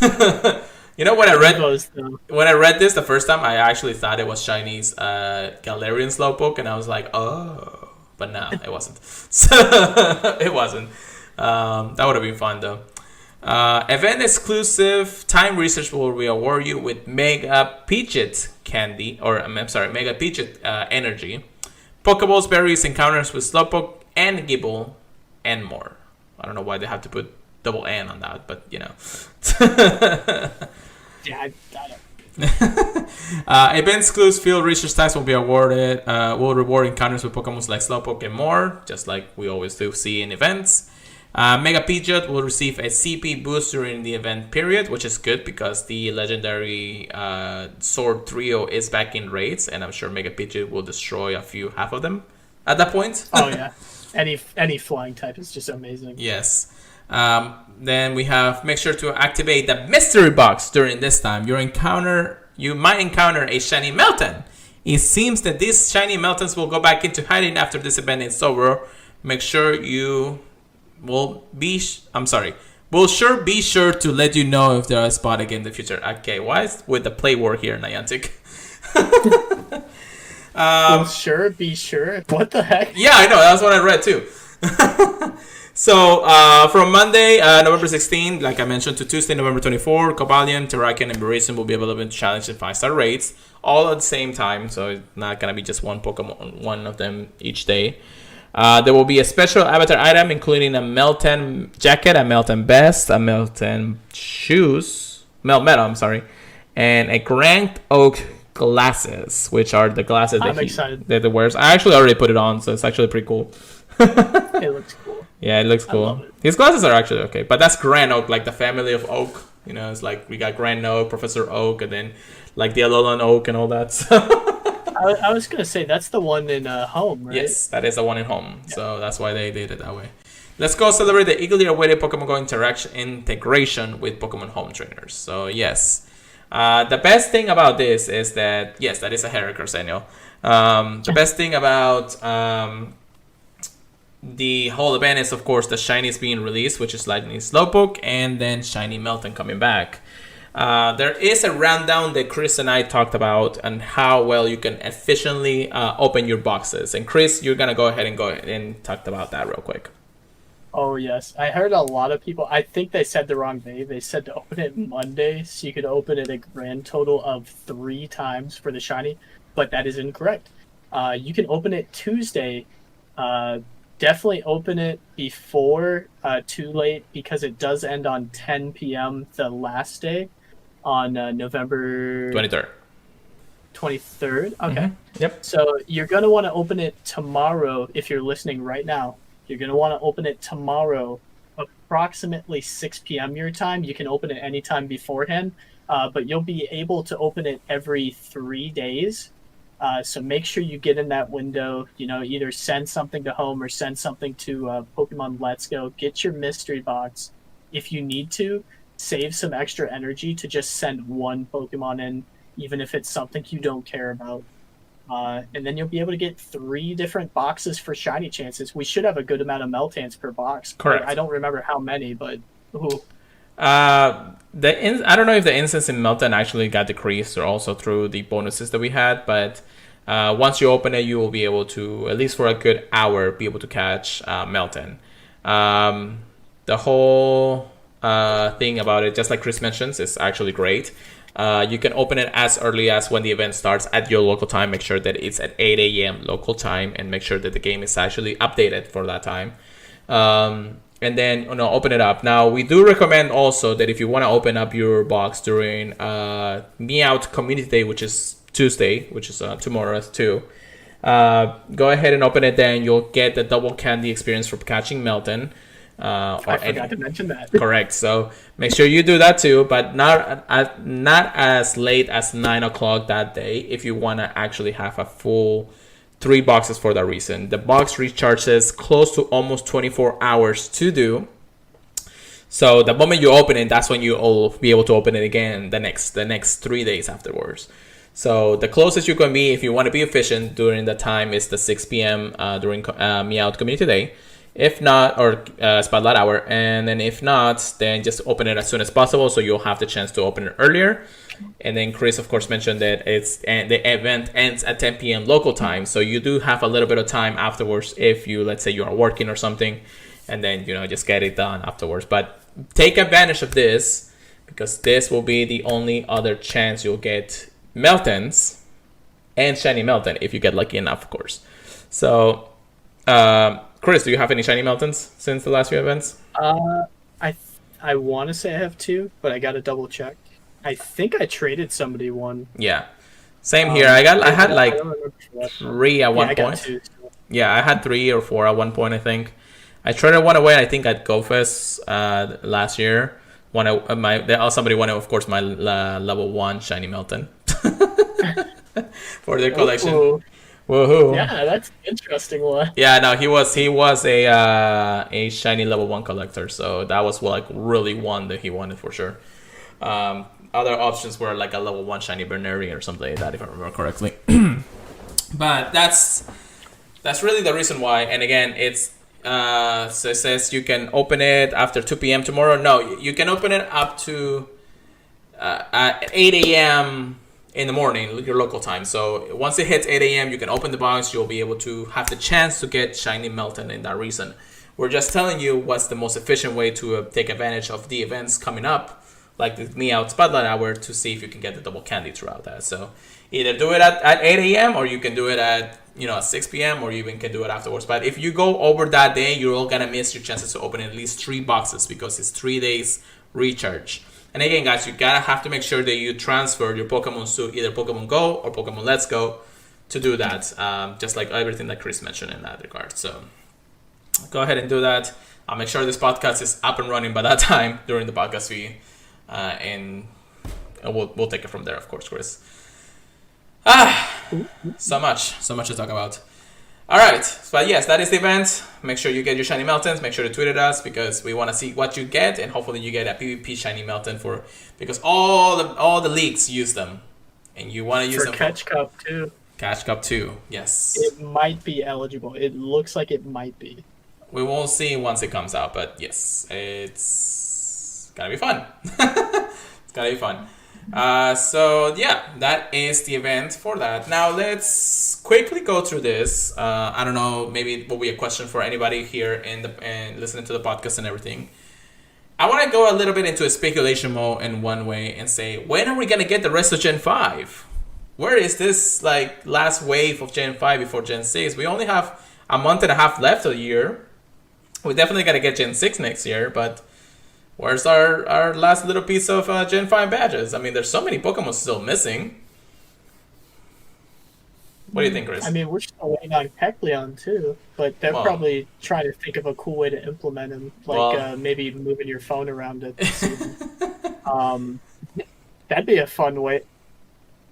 When I read this the first time, I actually thought it was Shiny's Galarian Slowpoke, and I was like, oh, but no, it wasn't. So it wasn't. That would have been fun though. Event exclusive time research will reward you with Mega Pidgeot candy, Mega Pidgeot energy, Pokeballs, berries, encounters with Slowpoke and Gible, and more. I don't know why they have to put double N on that, but Yeah, I don't. Event exclusive field research tags will be awarded. Will reward encounters with Pokemon like Slowpoke and more, just like we always do see in events. Mega Pidgeot will receive a CP boost during the event period, which is good because the legendary Sword Trio is back in raids, and I'm sure Mega Pidgeot will destroy half of them at that point. Oh yeah, any flying type is just amazing. Yes. Then we have make sure to activate the mystery box during this time. You might encounter a shiny Melton. It seems that these shiny Meltons will go back into hiding after this event is over. Make sure you will be We'll be sure to let you know if there are spot again in the future. Okay, why is with the play war here, Niantic? Be sure. What the heck? Yeah, I know. That's what I read too. So, from Monday, November 16, like I mentioned, to Tuesday, November 24, Cobalion, Terrakion, and Berezin will be available in challenge and 5-star raids, all at the same time. So, it's not going to be just one Pokemon, one of them each day. There will be a special avatar item, including a Melton jacket, a Melton vest, a Melton shoes, and a Grand Oak glasses, which are the glasses that he wears. I actually already put it on, so it's actually pretty cool. It looks cool. Yeah, it looks cool. His glasses are actually okay, but that's Grand Oak, like the family of Oak. It's like we got Grand Oak, Professor Oak, and then like the Alolan Oak and all that. I was gonna say that's the one in Home, right? Yes, that is the one in Home. Yeah. So that's why they did it that way. Let's go celebrate the eagerly awaited Pokemon Go integration with Pokemon Home trainers. So yes, the best thing about this is that yes, that is a Heracross annual. The best thing about the whole event is, of course, the shinies being released, which is Lightning Slowpoke, and then Shiny Melton coming back. There is a rundown that Chris and I talked about on how well you can efficiently open your boxes. And Chris, you're going to go ahead and talk about that real quick. Oh, yes. I heard a lot of people, I think they said the wrong day. They said to open it Monday, so you could open it a grand total of 3 times for the shiny, but that is incorrect. You can open it Tuesday. Definitely open it before too late because it does end on 10 p.m. the last day. on November 23rd. 23rd. Okay. Mm-hmm. Yep. So you're going to want to open it tomorrow. If you're listening right now, you're going to want to open it tomorrow, approximately 6 p.m. your time. You can open it anytime beforehand, but you'll be able to open it every 3 days. So make sure you get in that window, either send something to home or send something to Pokemon Let's Go. Get your mystery box. If you need to, save some extra energy to just send one Pokemon in, even if it's something you don't care about. And then you'll be able to get 3 different boxes for shiny chances. We should have a good amount of Meltans per box. Correct. I don't remember how many, but... Ooh. I don't know if the instance in Melton actually got decreased or also through the bonuses that we had, but once you open it, you will be able to, at least for a good hour, be able to catch Melton. The whole thing about it, just like Chris mentions, is actually great. You can open it as early as when the event starts at your local time. Make sure that it's at 8 a.m. local time and make sure that the game is actually updated for that time. And then open it up. Now, we do recommend also that if you want to open up your box during Meowth Community Day, which is Tuesday, which is tomorrow too, go ahead and open it then. You'll get the double candy experience for catching Melton. I forgot to mention that. Correct. So make sure you do that too, but not as late as 9 o'clock that day if you want to actually have a full 3 boxes for that reason. The box recharges close to almost 24 hours to do. So the moment you open it, that's when you'll be able to open it again the next 3 days afterwards. So the closest you can be if you want to be efficient during that time is the 6 p.m. During Meowth Community Day. If not, or Spotlight Hour, and then if not, then just open it as soon as possible so you'll have the chance to open it earlier. And then Chris, of course, mentioned that the event ends at 10 p.m. local time, so you do have a little bit of time afterwards if you, let's say, you are working or something, and then just get it done afterwards. But take advantage of this because this will be the only other chance you'll get Meltons and Shiny Melton if you get lucky enough, of course. So. Chris, do you have any shiny Meltons since the last few events? I want to say I have 2, but I got to double check. I think I traded somebody one. Yeah, same here. I had like 3 at one point. Got 2, so. Yeah, I had 3 or 4 at one point. I think I traded one away. I think at GoFest last year. Somebody wanted, of course, my level 1 shiny Melton for their collection. Ooh. Woohoo! Yeah, that's an interesting one. Yeah, no, he was a shiny level 1 collector, so that was like really one that he wanted for sure. Other options were like a level 1 shiny Bernary or something like that, if I remember correctly. But that's really the reason why. And again, it's so it says you can open it after 2 p.m. tomorrow. No, you can open it up to at 8 a.m. in the morning, your local time. So once it hits 8 a.m., you can open the box. You'll be able to have the chance to get shiny Melton in that reason. We're just telling you what's the most efficient way to take advantage of the events coming up, like the Meowth Spotlight Hour, to see if you can get the double candy throughout that. So either do it at 8 a.m. or you can do it at 6 p.m. or you even can do it afterwards. But if you go over that day, you're all gonna miss your chances to open at least 3 boxes because it's 3 days recharge. And again, guys, you have to make sure that you transfer your Pokemon to either Pokemon Go or Pokemon Let's Go to do that. Just like everything that Chris mentioned in that regard. So go ahead and do that. I'll make sure this podcast is up and running by that time during the podcast feed. And we'll take it from there, of course, Chris. So much to talk about. All right, but yes, that is the event. Make sure you get your shiny Meltons. Make sure to tweet at us because we want to see what you get, and hopefully you get a PvP shiny Melton because all the leagues use them, and you want to use them for Catch Cup too. Catch Cup too, yes. It might be eligible. It looks like it might be. We won't see once it comes out, but yes, it's gonna be fun. It's gonna be fun. So yeah, that is the event for that. Now let's quickly go through this. I don't know, maybe it will be a question for anybody here and listening to the podcast and everything. I want to go a little bit into a speculation mode in one way and say, when are we gonna get the rest of Gen 5? Where is this like last wave of Gen 5 before Gen 6? We only have a month and a half left of the year. We definitely gotta get Gen 6 next year, but Where's our last little piece of Gen 5 badges? I mean, there's so many Pokemon still missing. What do you think, Chris? I mean, we're still waiting on Kecleon too, but they're probably trying to think of a cool way to implement him, like maybe moving your phone around it. That'd be a fun way.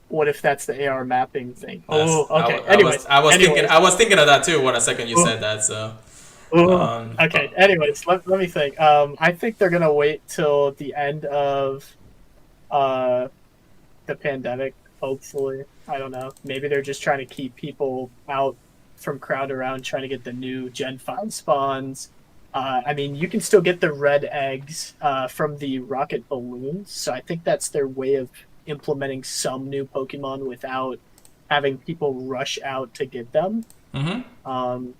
What if that's the AR mapping thing? Okay. I was thinking of that too when a second you said that. So. Okay. Anyways, let me think. I think they're gonna wait till the end of the pandemic. Hopefully, I don't know. Maybe they're just trying to keep people out from crowd around, trying to get the new Gen 5 spawns. I mean, you can still get the red eggs from the rocket balloons, so I think that's their way of implementing some new Pokemon without having people rush out to get them. Mm-hmm.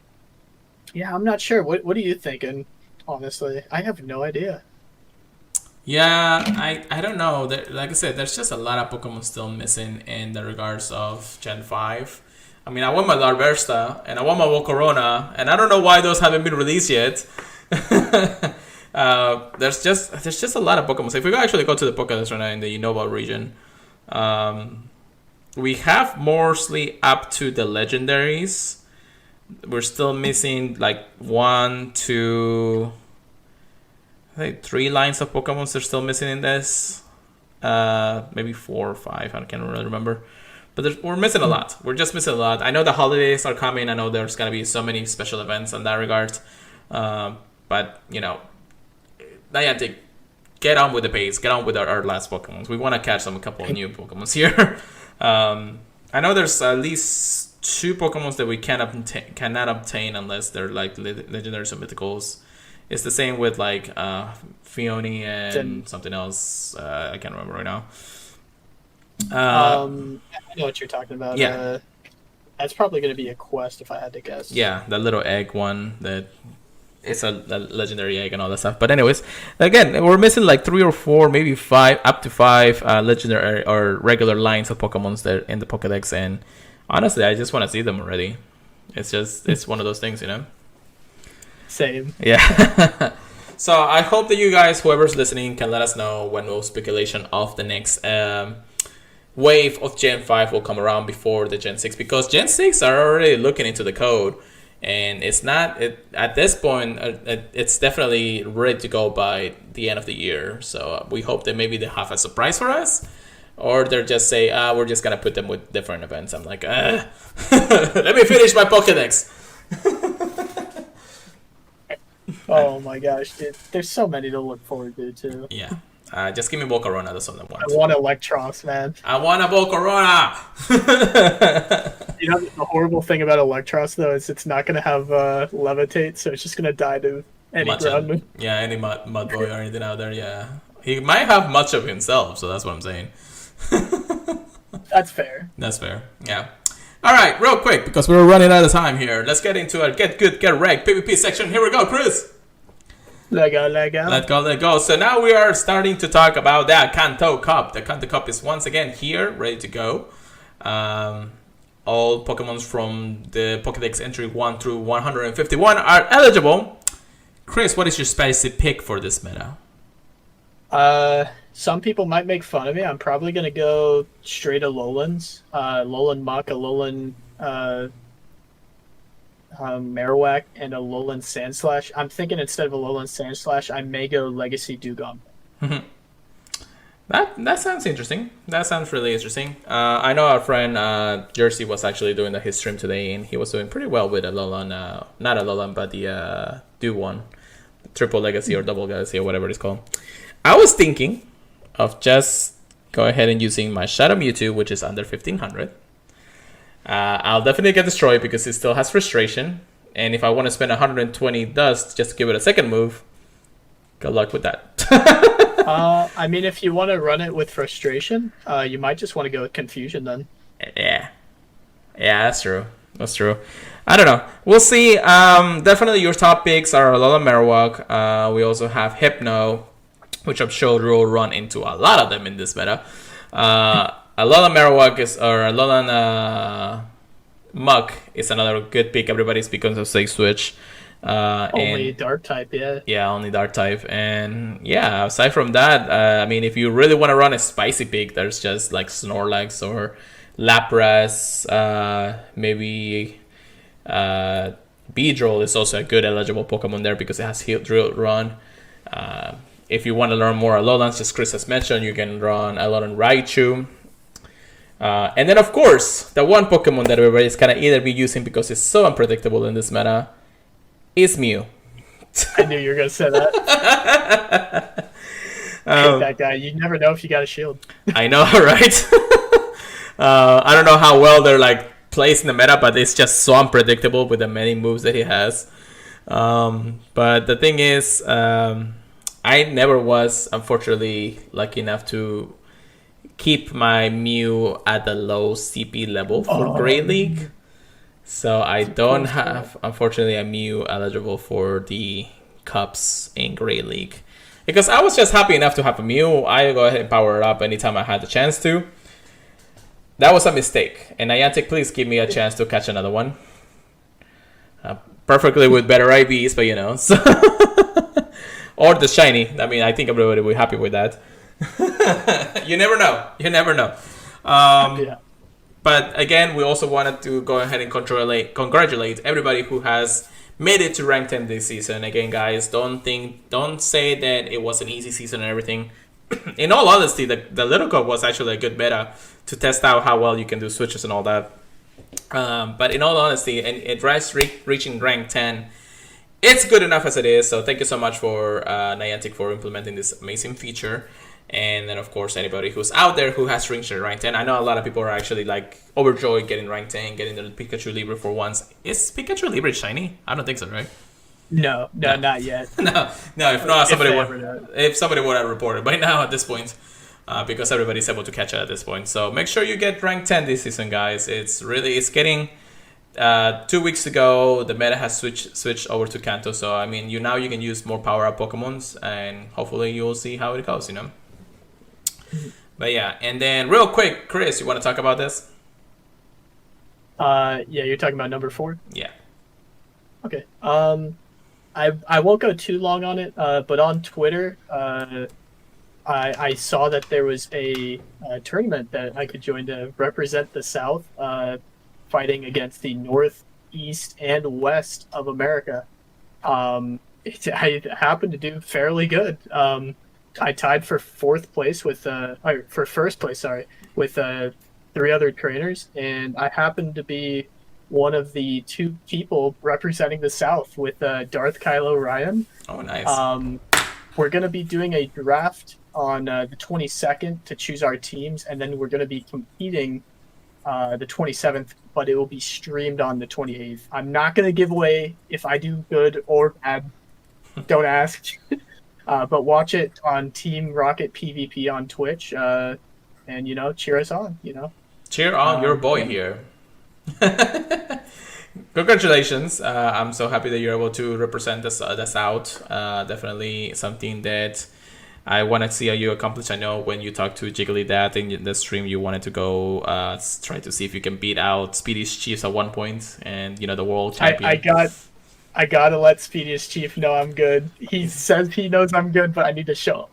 Yeah, I'm not sure. What are you thinking? Honestly, I have no idea. Yeah, I don't know. Like I said, there's just a lot of Pokemon still missing in the regards of Gen 5. I mean, I want my Larvesta, and I want my Volcarona, and I don't know why those haven't been released yet. There's just a lot of Pokemon. So if we actually go to the Pokédex right now in the Unova region, we have mostly up to the legendaries. We're still missing like 1, 2... I think 3 lines of Pokemon are still missing in this. Maybe 4 or 5. I can't really remember. But we're missing a lot. We're just missing a lot. I know the holidays are coming. I know there's going to be so many special events in that regard. But, you know, Niantic, get on with the pace. Get on with our last Pokemon. We want to catch a couple of new Pokemon here. I know there's at least 2 Pokemon that we cannot obtain unless they're like legendaries or mythicals. It's the same with like Fione and something else. I can't remember right now. I know what you're talking about. Yeah. That's probably going to be a quest if I had to guess. Yeah, that little egg one that it's a legendary egg and all that stuff. But anyways, again, we're missing like 3 or 4, maybe 5, up to 5 legendary or regular lines of Pokemons that in the Pokédex. And honestly, I just want to see them already. It's one of those things, you know. Same. Yeah. So I hope that you guys, whoever's listening, can let us know when no speculation of the next wave of Gen 5 will come around before the Gen 6, because Gen 6 are already looking into the code, and it's not at this point. It's definitely ready to go by the end of the year. So we hope that maybe they have a surprise for us, or they're just say, we're just gonna put them with different events. I'm like, let me finish my Pokédex. Oh my gosh, dude. There's so many to look forward to, too. Yeah. Just give me Volcarona, that's all I want. I want Electros, man. I want a Volcarona! You know, the horrible thing about Electros, though, is it's not going to have Levitate, so it's just going to die to any ground move. Yeah, any mud boy or anything out there, yeah. He might have much of himself, so that's what I'm saying. That's fair. That's fair, yeah. All right, real quick, because we're running out of time here. Let's get into our Get Good, Get Wrecked PvP section. Here we go, Chris. Let go. Let go. So now we are starting to talk about the Kanto Cup. The Kanto Cup is once again here, ready to go. All Pokemons from the Pokédex entry 1 through 151 are eligible. Chris, what is your spicy pick for this meta? Some people might make fun of me. I'm probably going to go straight to Alolan. Alolan Muck, Alolan Marowak, and Alolan Sandslash. I'm thinking instead of Alolan Sandslash, I may go Legacy Dugong. That sounds interesting. That sounds really interesting. I know our friend Jersey was actually doing his stream today, and he was doing pretty well with Alolan, not Alolan, but the Do one, Triple Legacy or Double Legacy or whatever it's called. I was thinking of just go ahead and using my Shadow Mewtwo, which is under 1500. I'll definitely get destroyed because it still has frustration. And if I want to spend 120 dust just to give it a second move, good luck with that. I mean, if you want to run it with frustration, you might just want to go with confusion then. Yeah, that's true. I don't know. We'll see. Definitely your top picks are Alolan Marowak. We also have Hypno, which I'm sure we'll run into a lot of them in this meta. Alolan Marowak Alolan Muck is another good pick. Everybody's because of Safe Switch. Only dark type, yeah. Yeah, only dark type. And yeah, aside from that, I mean, if you really want to run a spicy pick, there's just like Snorlax or Lapras, maybe Beedrill is also a good eligible Pokemon there because it has Heal, Drill, Run. If you want to learn more Alolan, just Chris has mentioned, you can run Alolan Raichu. And then, of course, the one Pokemon that everybody's kind of either be using because it's so unpredictable in this meta is Mew. I knew you were going to say that. I hate that guy. You never know if you got a shield. I know, right? I don't know how well they're like placed in the meta, but it's just so unpredictable with the many moves that he has. But the thing is, I never was, unfortunately, lucky enough to keep my Mew at the low CP level for Great League. So I don't have, unfortunately, a Mew eligible for the Cups in Great League. Because I was just happy enough to have a Mew. I go ahead and power it up anytime I had the chance to. That was a mistake. And Niantic, please give me a chance to catch another one. Perfectly with better IVs, but you know. So or the shiny. I mean, I think everybody will be happy with that. You never know. You never know. Yeah. But again, we also wanted to go ahead and congratulate everybody who has made it to rank 10 this season. Again, guys, don't say that it was an easy season and everything. In all honesty, the Little Cup was actually a good beta to test out how well you can do switches and all that. But in all honesty, and it reaching rank 10, it's good enough as it is. So thank you so much for Niantic for implementing this amazing feature. And then, of course, anybody who's out there who has reached rank 10. I know a lot of people are actually like overjoyed getting rank 10, getting the Pikachu Libre for once. Is Pikachu Libre shiny? I don't think so, right? No, not yet. no. If not, if somebody would have reported by now at this point, because everybody's able to catch it at this point. So make sure you get rank 10 this season, guys. It's getting 2 weeks ago. The meta has switched over to Kanto. So I mean, now you can use more power up Pokemons, and hopefully you'll see how it goes. You know. But yeah, and then real quick, Chris, you want to talk about this? Yeah, you're talking about number 4? Yeah. Okay. I won't go too long on it, but on Twitter, I saw that there was a tournament that I could join to represent the South, fighting against the North, East, and West of America. I happened to do fairly good. I tied for first place, with 3 other trainers, and I happened to be one of the 2 people representing the South with Darth Kylo Ryan. Oh, nice. We're going to be doing a draft on the 22nd to choose our teams, and then we're going to be competing the 27th, but it will be streamed on the 28th. I'm not going to give away if I do good or bad. Don't ask. But watch it on Team Rocket PvP on Twitch, and, you know, cheer us on, you know. Cheer on your boy here. Congratulations. I'm so happy that you're able to represent the South. Definitely something that I want to see you accomplish. I know when you talked to Jiggly Dad in the stream, you wanted to go try to see if you can beat out Speedy's Chiefs at one point, and, you know, the world champion. I gotta let Speediest Chief know I'm good. He says he knows I'm good, but I need to show up.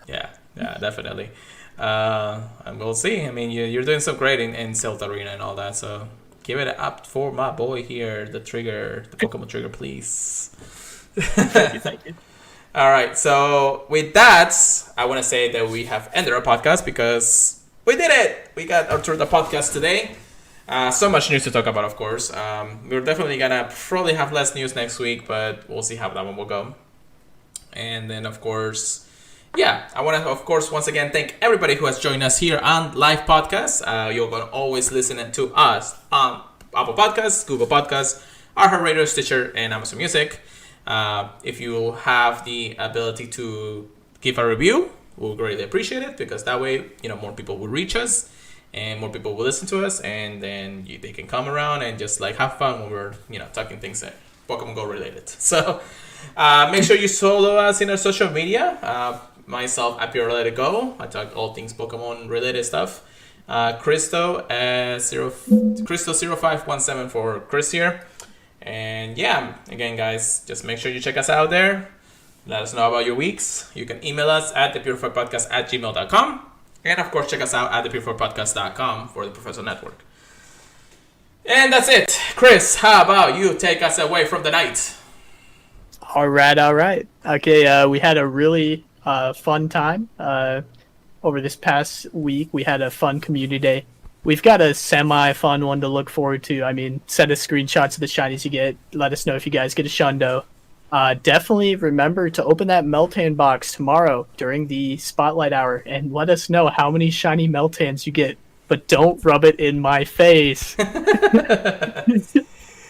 Yeah, definitely. And we'll see. I mean, you're doing so great in Silt Arena and all that, so give it up for my boy here, the Pokemon Trigger, please. Thank you. All right, so with that, I want to say that we have ended our podcast because we did it. We got through the podcast today. So much news to talk about, of course. We're definitely going to probably have less news next week, but we'll see how that one will go. And then, of course, yeah, I want to, of course, once again, thank everybody who has joined us here on Live Podcast. You're going to always listen to us on Apple Podcasts, Google Podcasts, iHeartRadio, Stitcher, and Amazon Music. If you have the ability to give a review, we'll greatly appreciate it, because that way, you know, more people will reach us. And more people will listen to us, and then they can come around and just like have fun when we're, you know, talking things that Pokemon Go related. So make sure you follow us in our social media. Myself, at Pure Let It Go. I talk all things Pokemon related stuff. Christo 0517 for Chris here. And yeah, again, guys, just make sure you check us out there. Let us know about your weeks. You can email us at thepurifiedpodcast@gmail.com. And of course, check us out at thepurifiedpodcast.com for the Professor Network. And that's it. Chris, how about you take us away from the night? All right. Okay, we had a really fun time over this past week. We had a fun community day. We've got a semi-fun one to look forward to. I mean, send us screenshots of the shinies you get. Let us know if you guys get a shundo. Definitely remember to open that Meltan box tomorrow during the Spotlight Hour and let us know how many shiny Meltans you get. But don't rub it in my face. I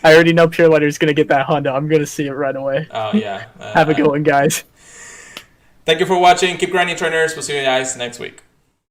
already know Pure Letter's going to get that hundo. I'm going to see it right away. Oh, yeah. Have a good one, guys. Thank you for watching. Keep grinding, trainers. We'll see you guys next week.